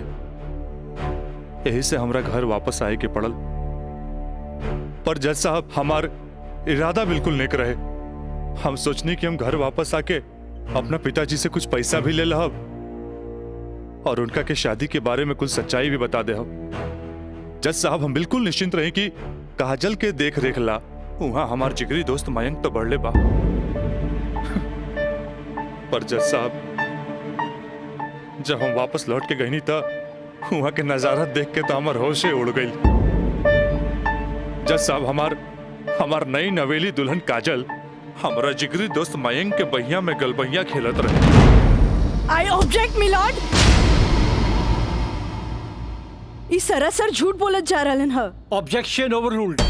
यही से हमरा घर वापस आए के पड़ल। पर जज साहब, हमार इरादा बिल्कुल नेक रहे। हम सोचनी कि हम घर वापस आके अपना पिताजी से कुछ पैसा भी ले लहब और उनका के शादी के बारे में कुछ सच्चाई भी बता दे। जज साहब, हम बिल्कुल निश्चिंत रहे कि काजल के देख रेख ला वहां हमार जिगरी दोस्त मयंक तो बढ़ले बा। पर जज साहब, जब हम वापस लौट के गई तो वहां के नजारा देख के तो हमार होशे उड़ गई। जज साहब, हमार नई नवेली दुल्हन काजल हमारा जिगरी दोस्त मयंक के बहिया में गलबहिया खेलत रहे। I object milord. ई सरासर झूठ बोलत जा रहलन ह। Objection overruled.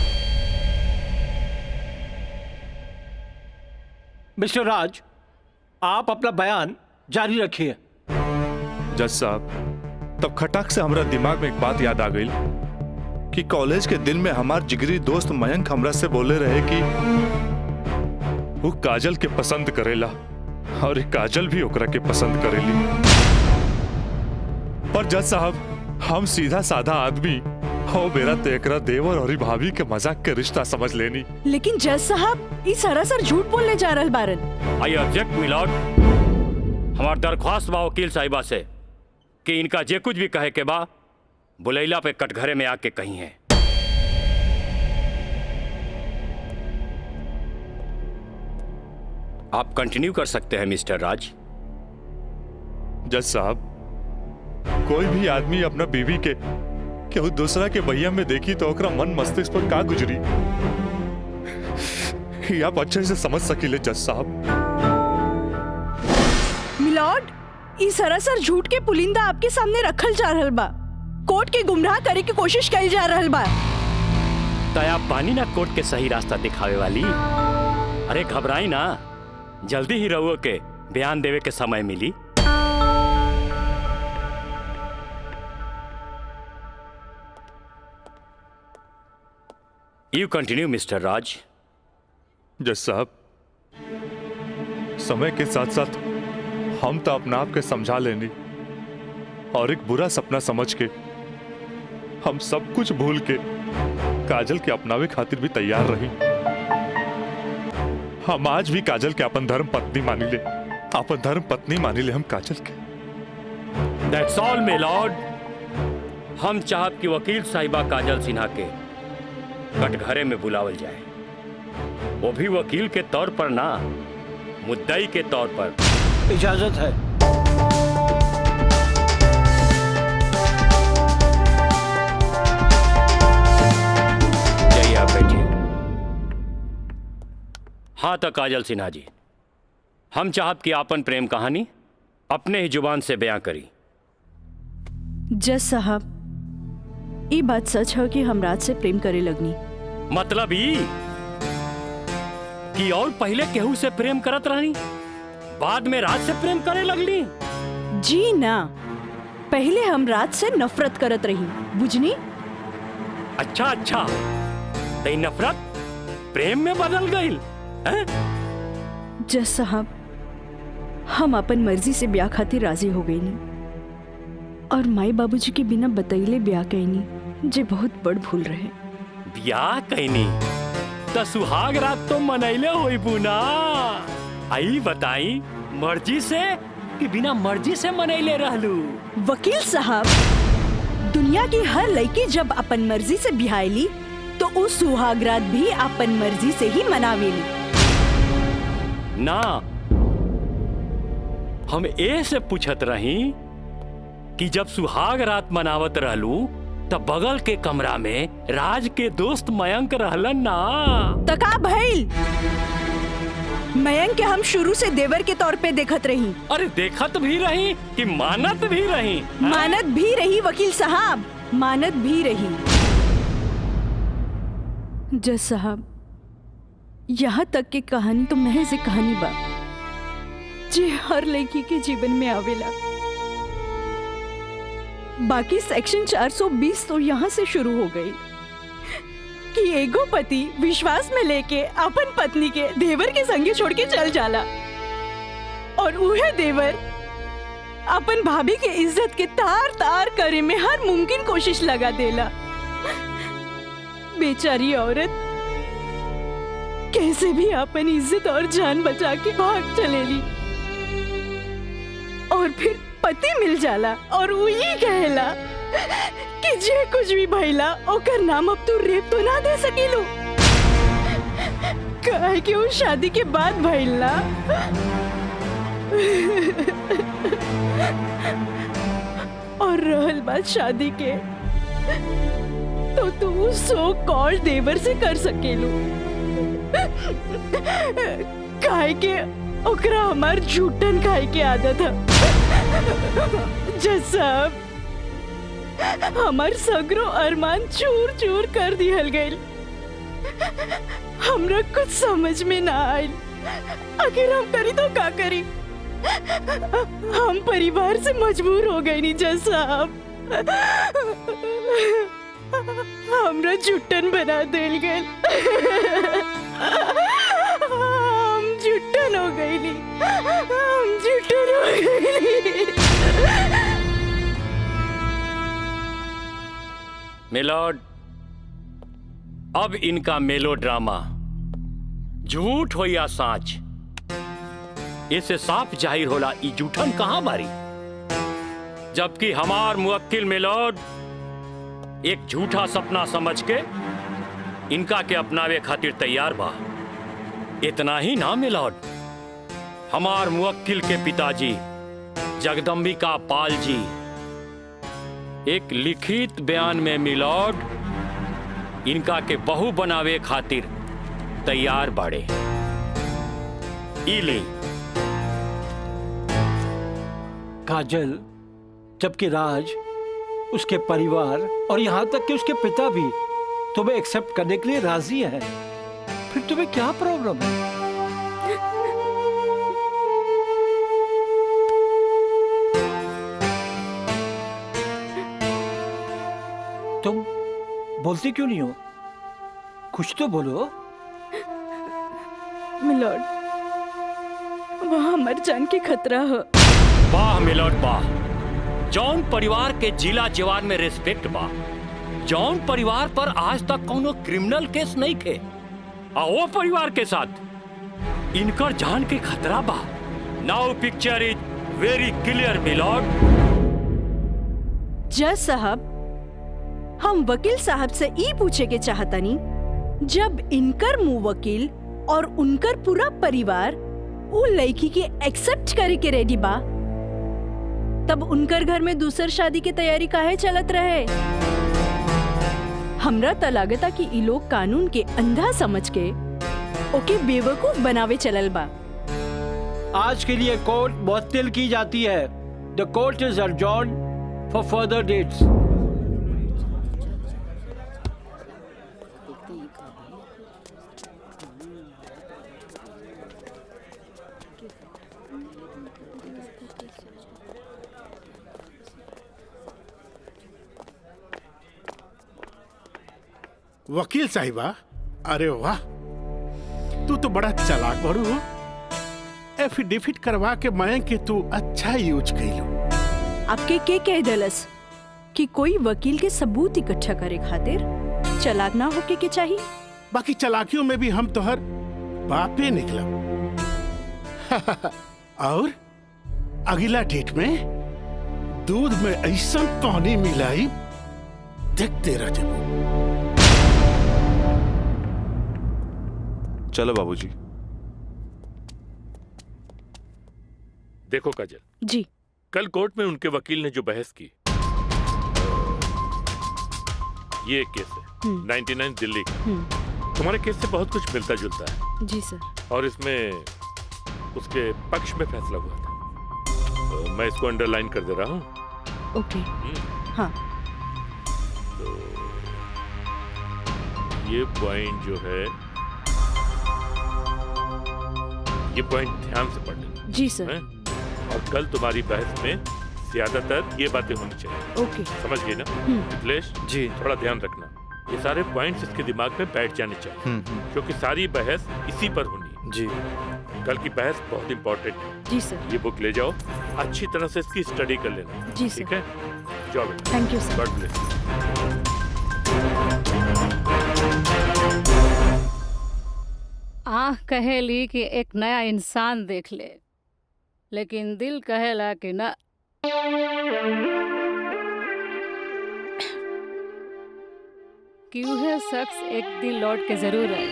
मिस्टर राज, आप अपना बयान जारी रखिए। जज साहब, तब खटाक से हमारा दिमाग में एक बात याद आ गई कि कॉलेज के दिन में हमार जिगरी दोस्त मयंक हमरा से बोले रहे कि वो काजल के पसंद करेला और काजल भी ओकरा के पसंद करेली। पर जज साहब, हम सीधा साधा आदमी हो मेरा तेकरा देवर और भाभी के मजाक के रिश्ता समझ लेनी। लेकिन जज साहब, ई सरासर झूठ बोलने जा रहल बारन। I object milord. हमार दरख्वास्त बा वकील साहिबा से कि इनका जे कुछ भी कहे के बा बुलैला पे कटघरे में आके कही है। आप कंटिन्यू कर सकते हैं मिस्टर राज। जज साहब, कोई भी आदमी अपना बीवी के केहू दूसरा के भैया में देखी तो ओकरा मन मस्तिष्क पर का गुजरी, ये आप अच्छे से समझ सकीले जज साहब। मिलॉर्ड, ई सरासर झूठ के पुलिंदा आपके सामने रखल जा रहल बा। कोर्ट के गुमराह करे की कोशिश कई जा रहल बा। तया पानी ना कोर्ट के सही रास्ता दिखावे वाली। अरे घबराई ना, जल्दी ही रहुओ के बयान देवे के समय मिली। यू कंटिन्यू मिस्टर राज। जज साहब, समय के साथ साथ हम तो अपना आप के समझा लेनी और एक बुरा सपना समझ के हम सब कुछ भूल के काजल के अपनावे खातिर भी तैयार रही। हम आज भी काजल के अपन धर्म पत्नी मानी ले, अपन धर्म पत्नी मानी ले हम काजल के। That's all, my lord। हम चाहत कि वकील साहिबा काजल सिन्हा के कटघरे में बुलावल जाए, वो भी वकील के तौर पर ना, मुद्दई के तौर पर। इजाजत है। जाइए आप बैठिए। हाँ तो काजल सिन्हा जी, हम चाहत कि आपन प्रेम कहानी अपने ही जुबान से बयां करी। जज साहब, ये बात सच है कि हम राज से प्रेम करे लगनी। मतलब ई कि और पहले केहू से प्रेम करत रहनी, बाद में राज से प्रेम करे लगली? जी ना, पहले हम राज से नफरत करत रही, बुझनी? अच्छा अच्छा, तो नफरत प्रेम में बदल गई? जज साहब, हम अपन मर्जी से ब्याह खातिर राजी हो गई नी और माई बाबूजी के बिना बतैले ब्याह कैनी, जे बहुत बड़ भूल रहे। ब्याह कैनी तो सुहाग रात तो मनैले होई बुना। आई बताई, मर्जी से कि बिना मर्जी से मनैले रहलू? वकील साहब, दुनिया की हर लड़की जब अपन मर्जी से बिहाईली तो उस सुहागरात भी अपन मर्जी से ही मनावेली ना। हम ए से पूछत रही कि जब सुहाग रात मनावत रहलू तब बगल के कमरा में राज के दोस्त मयंक रहलन ना। तका भइल, मयंक के हम शुरू से देवर के तौर पे देखत रही। अरे देखत भी रही कि मानत भी रही? मानत भी रही वकील साहब, मानत भी रही। जज साहब, यहाँ तक की कहानी तो महज एक कहानी बा जे हर लड़की के जीवन में आवेला। बाकी सेक्शन 420 तो यहाँ से शुरू हो गई कि एगो पति विश्वास में लेके अपन पत्नी के देवर के संगे छोड़ के चल जाला और उहे देवर अपन भाभी के इज्जत के तार तार करे में हर मुमकिन कोशिश लगा देला। बेचारी औरत कैसे भी अपन इज्जत और जान बचा के भाग चलेली और फिर पति मिल जाला और वही कहला कि जे कुछ भी भइला ओकर नाम अब तू रेप तो ना दे सकीलू, काहे कि वो शादी के बाद भइला। और रहल बात शादी के, तो तू सो कॉल देवर से कर सकेलू, काहे के ओकरा हमार झूठन खाए के आदत है। जज साहब, हमार सगरो अरमान चूर चूर कर दिहल गइल। हमरा कुछ समझ में ना आइल, आखिर हम करी तो का करी? हम परिवार से मजबूर हो गए नी जज साहब, हमरा झुट्टन बना देल गइल। हम झुट्टन हो गई नी, हम झुट्टन हो गई। मिलॉर्ड, अब इनका मेलोड्रामा झूठ हो या साच, इससे साफ जाहिर होला ई झूठन कहां बारी। जबकि हमार मुवक्किल मिलोड एक झूठा सपना समझ के इनका के अपनावे खातिर तैयार बा। इतना ही ना मिलोड, हमार मुवक्किल के पिताजी जगदम्बिका पाल जी एक लिखित बयान में मिलोड इनका के बहू बनावे खातिर तैयार बाड़े। इली काजल, जबकि राज, उसके परिवार और यहाँ तक कि उसके पिता भी तुम्हें एक्सेप्ट करने के लिए राजी है, फिर तुम्हें क्या प्रॉब्लम है? तुम बोलती क्यों नहीं हो? कुछ तो बोलो। मिलॉर्ड, वहाँ मर जान के खतरा है। वाह मिलॉर्ड वाह, जौन परिवार के जिला जवार में रिस्पेक्ट बा, जौन परिवार पर आज तक कोनो क्रिमिनल केस नहीं थे, आ वो परिवार के साथ इनकर जान के खतरा बा। Now picture is very clear milord. जज साहब, हम वकील साहब से ई पूछे के चाहतनी, जब इनकर मुवक्किल और उनकर पूरा परिवार वो लड़की के एक्सेप्ट करे के रेडी बा, तब उनकर घर में दूसर शादी की तैयारी काहे चलत रहे? हमरा त लागता कि ई लोग कानून के अंधा समझ के ओके बेवकूफ बनावे चलल बा। आज के लिए कोर्ट मुअत्तल की जाती है। The court is adjourned for further dates. वकील साहिबा, अरे वाह, तू तो बड़ा चालाक बड़ू हो। एफिडेविट करवा के मैं कि तू अच्छा यूज कैलू। आपके के कह दलस कि कोई वकील के सबूत इकट्ठा करे खातिर चालाक ना होके के चाहिए? बाकी चालाकियों में भी हम तोहर बापे निकलब। और अगला डेट में दूध में ऐसा पानी मिलाई देखते रह जाओ। चलो बाबूजी। देखो काजल जी, कल कोर्ट में उनके वकील ने जो बहस की, ये एक केस है 99 दिल्ली का। तुम्हारे केस से बहुत कुछ मिलता जुलता है। जी सर। और इसमें उसके पक्ष में फैसला हुआ था। मैं इसको अंडरलाइन कर दे रहा हूँ। ओके। हाँ। तो ये पॉइंट जो है, ये पॉइंट ध्यान से पढ़ लेना। जी सर। और कल तुम्हारी बहस में ज्यादातर ये बातें होनी चाहिए। ओके। समझ गई ना मिथिलेश? जी। थोड़ा ध्यान रखना, ये सारे पॉइंट्स इसके दिमाग में बैठ जाने चाहिए, क्योंकि सारी बहस इसी पर होनी है। जी। कल की बहस बहुत इंपॉर्टेंट है। जी सर। ये बुक ले जाओ, अच्छी तरह से इसकी स्टडी कर लेना। जी ठीक है? जाओ बेटा। Thank you sir. God bless. आँख कहेली कि एक नया इंसान देख ले, लेकिन दिल कहेला कि ना। कि वह शख्स एक दिन लौट के जरूर आए।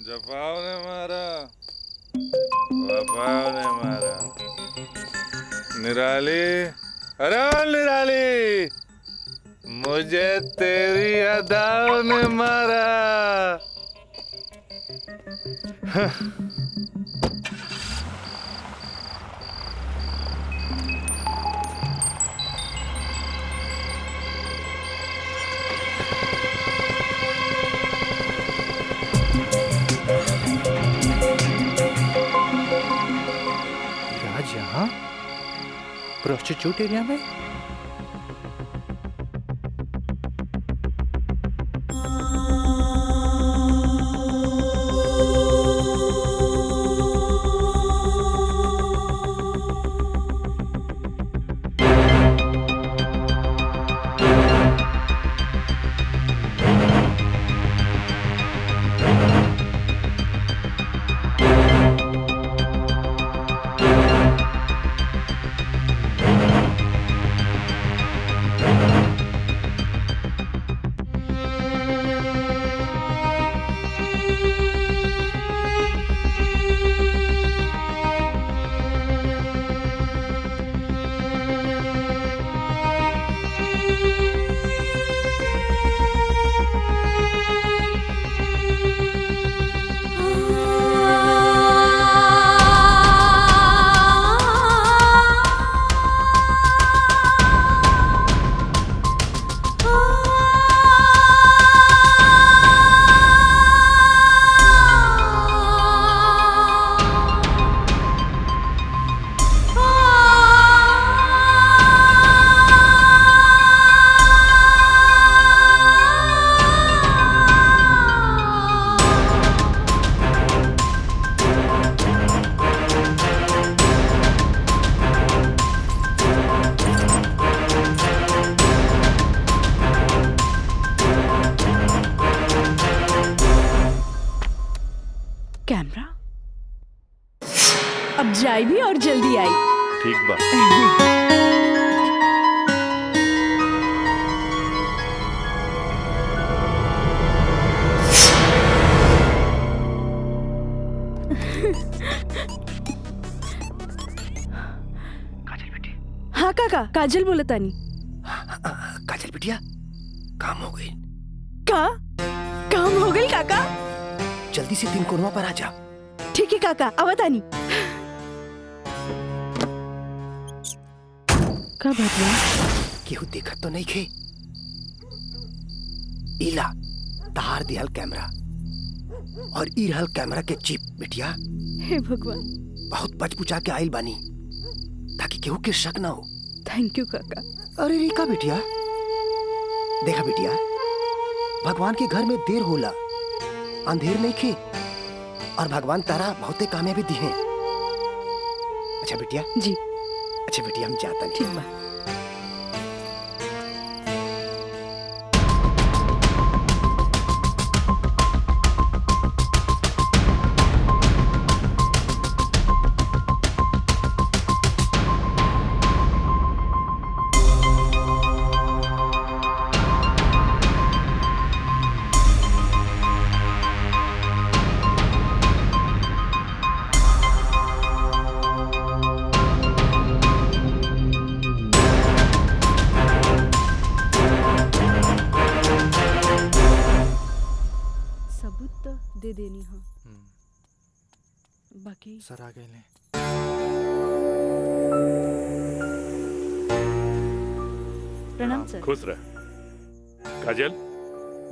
जफाव ने मारा, वफाव ने मारा। निराली, अरे निराली, मुझे तेरी अदाओं ने मारा। राज यहाँ प्रोस्टिट्यूट एरिया में? चाय भी और जल्दी आई। ठीक बा। हाँ काका, काजल बोला तानी। काजल बिटिया काम हो गई। का काम हो गई काका? जल्दी से 3 कोनवा पर आ जा। ठीक है काका, आवा तानी। का बात है? केहू देखत तो नहीं खे। इला तहार दिहल कैमरा और ई रहल कैमरा के चिप बिटिया। हे भगवान, बहुत बचपुचा के आइल बानी ताकि केहू के शक ना हो। थैंक यू काका। अरे रिका बिटिया, देखा बिटिया, भगवान के घर में देर होला, अंधेर नहीं खे, और भगवान तारा बहुते कामयाबी दी है। अच्छा बिटिया जी। अच्छा बिटिया, हम जाता नहीं। ठीक बा। दे देनी। हाँ बाकी सर आ गए ले। प्रणाम सर। खुश रह काजल।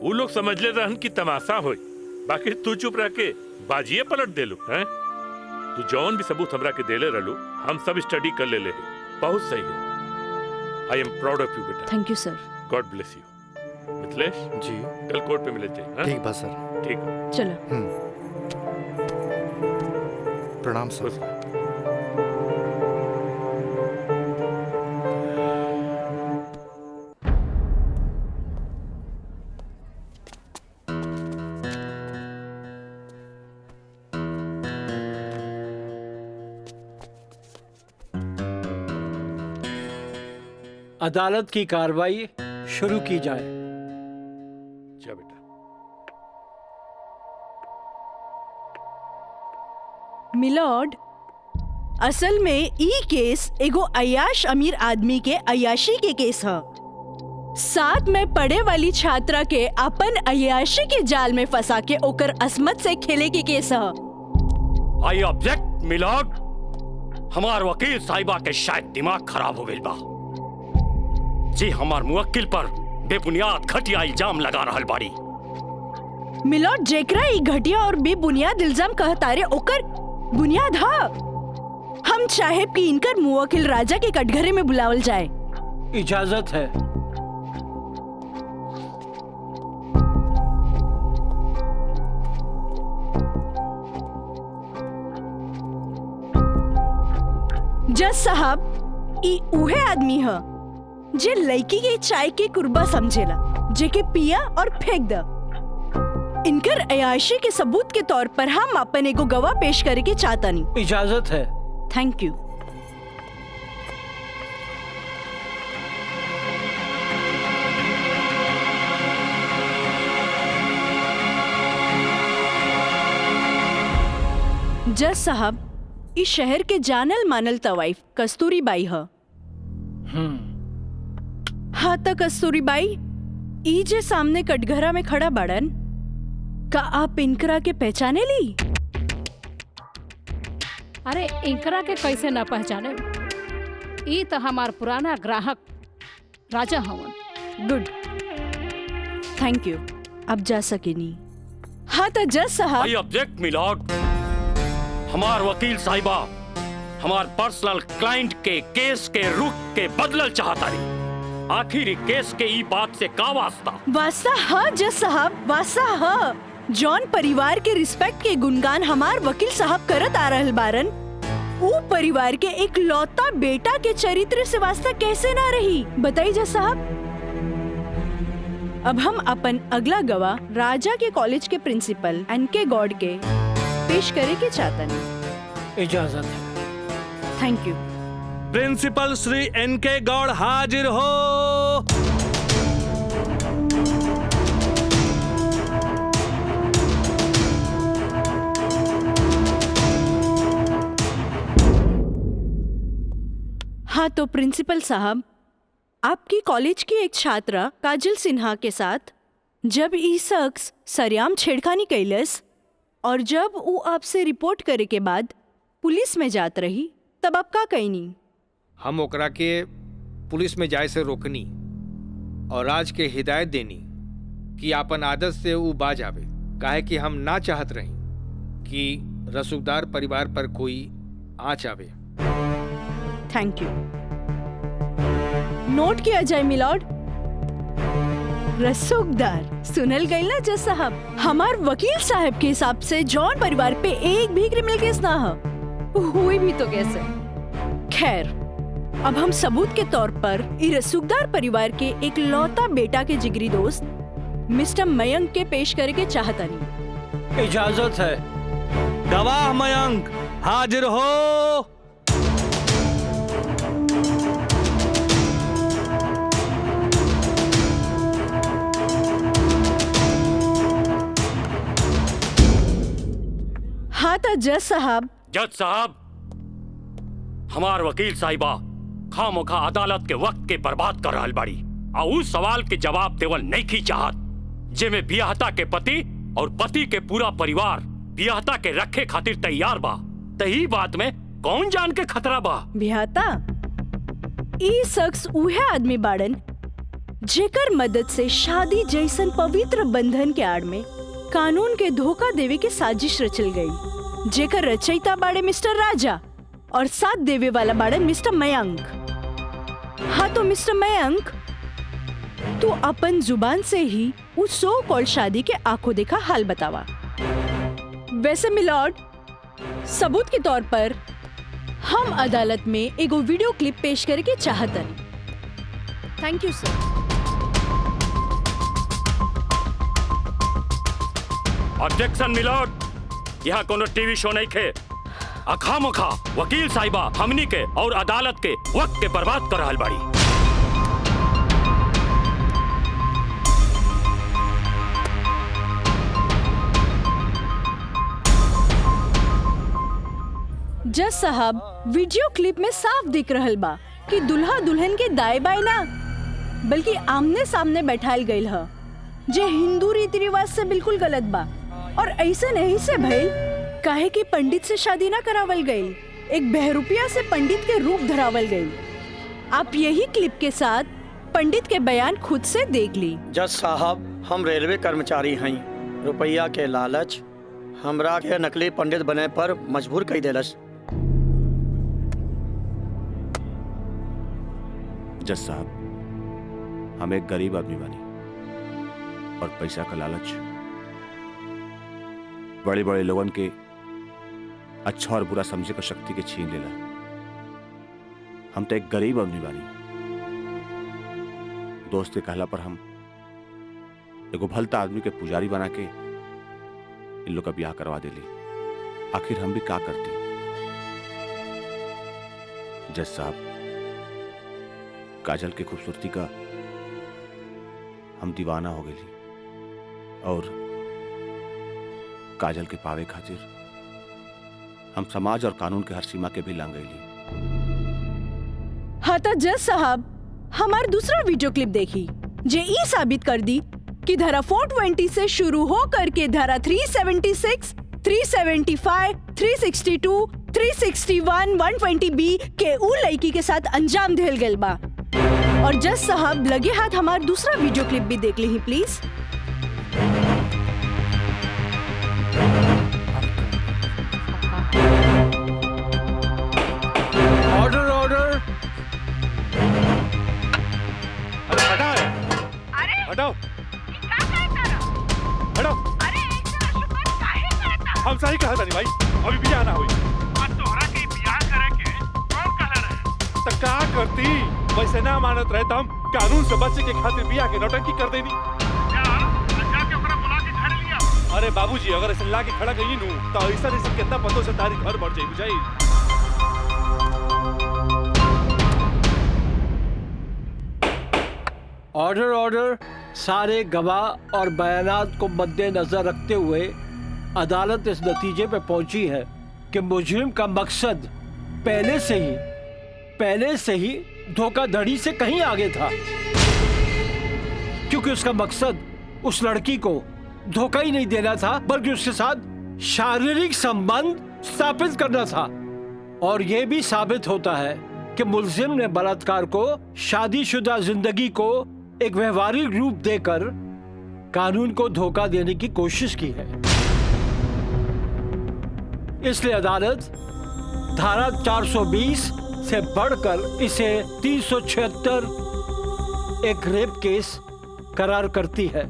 वो लोग समझ ले रहन की तमाशा होई, बाकी तू चुप रह के बाजिए पलट देलू हैं। तू जौन भी सबूत हमरा के देले रहलू, हम सब स्टडी कर ले बहुत सही है। I am proud of you बेटा। Thank you sir. God bless you. Mithilesh ji, कल कोर्ट पे मिले थे। ठीक बा सर। ठीक है, चलो। प्रणाम सर। अदालत की कार्रवाई शुरू की जाए। जा बेटा। मिलॉर्ड, असल में ई केस एगो अय्याश अमीर आदमी के अय्याशी के केस है। साथ में पढ़े वाली छात्रा के अपन अय्याशी के जाल में फंसा के ओकर असमत से खेले के केस है। I object milord. हमार वकील साहिबा के शायद दिमाग खराब हो गई बा जी। हमार मुवक्किल पर बेबुनियाद घटिया इल्जाम लगा रहल बाड़ी। मिलॉर्ड, जेकरा ई घटिया और बेबुनियाद इल्जाम कहतारे ओकर बुनियाद हा। हम चाहे कि इनकर मुवक्किल राजा के कटघरे में बुलावल जाए। इजाजत है। जज साहब, ई उहे आदमी है जे लड़की के चाय के कुर्बा समझेला, जेके पिया और फेंक द। इनकर अयाशी के सबूत के तौर पर हम अपन एगो गवाह पेश करे के चाहतानी। इजाजत है। Thank you. जज साहब, इस शहर के जानल मानल तवाइफ कस्तूरी बाई है। हाँ तो कस्तूरी बाई, ई जे सामने कटघरा में खड़ा बाड़न, का आप इनकरा के पहचाने ली? अरे इनकरा के कैसे ना पहचाने? ई तो हमार पुराना ग्राहक राजा हवन। Good, thank you. अब जा सकेनी। हाँ तो जज साहब। I object milord. हमार वकील साहिबा हमार पर्सनल क्लाइंट के केस के रुख के बदलल चाहता रही। आखिर केस के ई बात से का वास्ता? वास्ता हाँ जज साहब, वास्ता हाँ। जॉन परिवार के रिस्पेक्ट के गुणगान हमार वकील साहब करत आ रहल बारन, वो परिवार के एक लौता बेटा के चरित्र से वास्ता कैसे ना रही? बताइए जज साहब। अब हम अपन अगला गवाह राजा के कॉलेज के प्रिंसिपल एनके गॉड के पेश करे के चाहतन। इजाजत है। Thank you. प्रिंसिपल श्री एनके गौड़ हाजिर हो। हाँ तो प्रिंसिपल साहब, आपकी कॉलेज की एक छात्रा काजल सिन्हा के साथ जब ई शख्स सरेआम छेड़खानी कैलस और जब वो आपसे रिपोर्ट करे के बाद पुलिस में जात रही, तब आप का कहनी? हम ओकरा के पुलिस में जाए से रोकनी और राज के हिदायत देनी कि आपन आदत से वो बाज आवे, काहे कि हम ना चाहत रही कि रसूखदार परिवार पर कोई आँच आवे। Thank you. नोट किया जाए मिलॉर्ड। रसूखदार सुनल गई ना जज साहब, हमार वकील साहब के हिसाब से जॉन परिवार पे एक भी क्रिमिनल केस ना है, हुई भी तो कैसे। खैर, अब हम सबूत के तौर पर इस रसूखदार परिवार के एक लौता बेटा के जिगरी दोस्त मिस्टर मयंक के पेश करे के चाहता नहीं। इजाजत है। गवाह मयंक हाजिर हो। हाँ तो जज साहब। जज साहब, हमार वकील साहिबा खामोखा अदालत के वक्त के बर्बाद कर रहल बाड़ी और उस सवाल के जवाब देवल नहीं की चाहत जेमे बियाहता के पति और पति के पूरा परिवार बियाहता के रखे खातिर तैयार बा। तही बात में कौन जान के खतरा बा? बियाहता ई शख्स उहे आदमी बाड़न जेकर मदद से शादी जैसन पवित्र बंधन के आड़ में कानून के धोखा देवे के साजिश रचल गई, जेकर रचयिता बाड़े मिस्टर राजा और साथ देवे वाला बाड़े मिस्टर मयंक। हाँ तो मिस्टर मयंक, तू अपन जुबान से ही उस सो कॉल शादी के आंखों देखा हाल बतावा। वैसे मिलॉर्ड, सबूत के तौर पर हम अदालत में एगो वीडियो क्लिप पेश करे के चाहतन। Thank you sir. Objection milord, यहाँ कोनो टीवी शो नहीं खे। अखामोखा वकील साहिबा हमनी के और अदालत के वक्त के बर्बाद कर रहल बाड़ी। जज साहब, वीडियो क्लिप में साफ दिख रहल बा कि दुल्हा दुल्हन के दाएं बाएं ना बल्कि आमने सामने बैठाल गईल ह, जे हिंदू रीति रिवाज से बिल्कुल गलत बा और ऐसे नहीं से भइल काहे कि पंडित से शादी ना करावल गई, एक बहरूपिया से पंडित के रूप धरावल गई। आप यही क्लिप के साथ पंडित के बयान खुद से देख ली। जज साहब, हम रेलवे कर्मचारी हैं, रुपया के लालच हमरा के नकली पंडित बने पर मजबूर कई देलस। जज साहब, हम एक गरीब आदमी बानी और पैसा का लालच बड़े बड़े लोगन के अच्छा और बुरा समझे का शक्ति के छीन लेला। हम तो एक गरीब आदमी बानी, दोस्त के कहला पर हम एगो भलता आदमी के पुजारी बना के इन लोग का ब्याह करवा देली। आखिर हम भी क्या करती? जज साहब, काजल की खूबसूरती का हम दीवाना हो गई और काजल के पावे खातिर हम समाज और कानून के हर सीमा के भी लांग गईली। हाँ तो जज साहब, हमार दूसरा वीडियो क्लिप देखी जे ई साबित कर दी कि धारा 420 से शुरू हो करके धारा 376, 375, 362, 361, 120B के उ लड़की के साथ अंजाम देल गल बा। और जज साहब, लगे हाथ हमार दूसरा वीडियो क्लिप भी देख ली प्लीज। Order order. हटाओ, हटाओ। हम सही कहा था नहीं भाई, अभी बियाह ना हुई। तोहरा के बियाह करे के कौन कहले रहे? तो का करती? वैसे ना मानत रहे तो हम कानून से बचे के खातिर बियाह के नौटंकी कर देनी। जाके ओकरा बुला के घर लिया। अरे बाबूजी, अगर ऐसे ला के खड़ा गई नू तो ऐसा कितना पतों से तारी घर बढ़ जाई बुझाई। Order order. सारे गवाह और बयानात को मद्देनजर रखते हुए अदालत इस नतीजे पे पहुंची है कि मुजरिम का मकसद पहले से ही धोखाधड़ी से कहीं आगे था, क्योंकि उसका मकसद उस लड़की को धोखा ही नहीं देना था बल्कि उसके साथ शारीरिक संबंध स्थापित करना था। और यह भी साबित होता है कि मुलजिम ने बलात्कार को शादीशुदा जिंदगी को एक व्यवहारिक रूप देकर कानून को धोखा देने की कोशिश की है। इसलिए अदालत धारा 420 से बढ़कर इसे 376 एक रेप केस करार करती है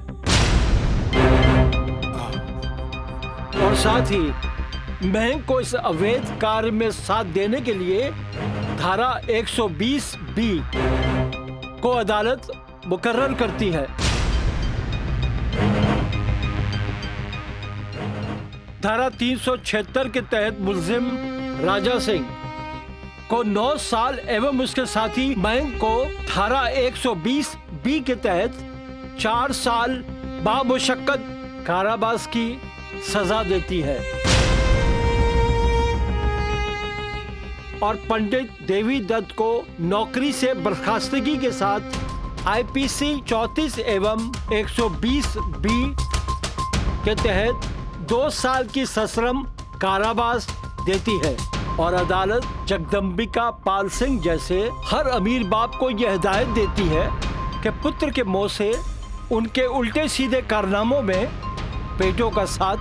और साथ ही महंग को इस अवैध कार्य में साथ देने के लिए धारा 120B को अदालत मुकर्रर करती है। धारा 376 के तहत मुलजिम राजा सिंह को 9 साल एवं उसके साथी महंग को धारा 120B के तहत 4 साल बामुशक्कत कारावास की सजा देती है और पंडित देवी दत्त को नौकरी से बर्खास्तगी के साथ IPC 34 एवं 120B के तहत 2 साल की सश्रम कारावास देती है। और अदालत जगदम्बिका पाल सिंह जैसे हर अमीर बाप को यह हिदायत देती है कि पुत्र के मुंह से उनके उल्टे सीधे कारनामों में बेटों का साथ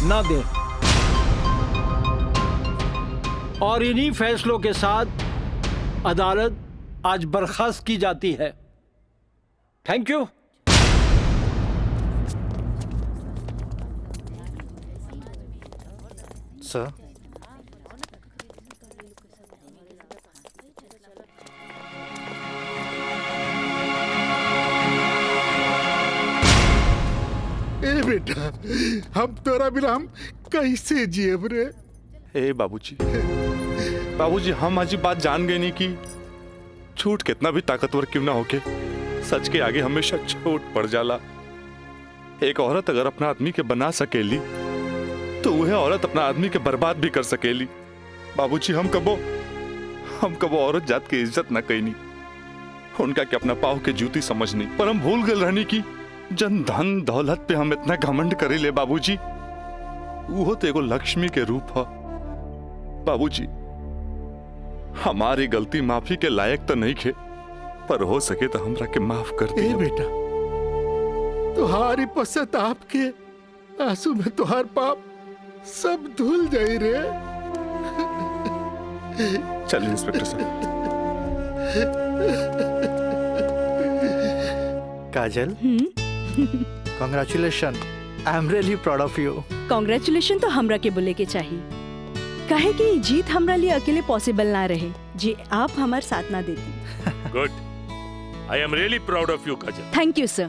न दे। और इन्हीं फैसलों के साथ अदालत आज बर्खास्त की जाती है। Thank you. सर, ए बेटा, हम तोरा बिना हम कैसे जियब रे? ए बाबूजी हम आज बात जान गए नहीं कि झूठ कितना भी ताकतवर क्यों ना होके सच के आगे हमेशा छोट पड़ जाला। एक औरत अगर अपना आदमी के बना सकेली तो वह औरत अपना आदमी के बर्बाद भी कर सकेली। बाबूजी हम कबो औरत जात की इज्जत न कईनी, उनका के अपना पाव के जूती समझनी, पर हम भूल गए रहनी की जन धन दौलत पे हम इतना घमंड करे ले। बाबूजी वो तो एगो लक्ष्मी के रूप है। बाबूजी हमारी गलती माफी के लायक तो नहीं खे, पर हो सके तो हमरा के माफ कर दिए। बेटा, तुहारी पश्चाताप के आंसू में तुहार पाप सब धुल जाई रे। चल इंस्पेक्टर साहब। Kajal, congratulation, I am really proud of you. Congratulation तो हमरा के बोले के चाहिए, काहे कि जीत हमरा लिए अकेले पॉसिबल ना रहे जी आप हमार साथ ना देती। Good, I am really proud of you Kajal. Thank you sir.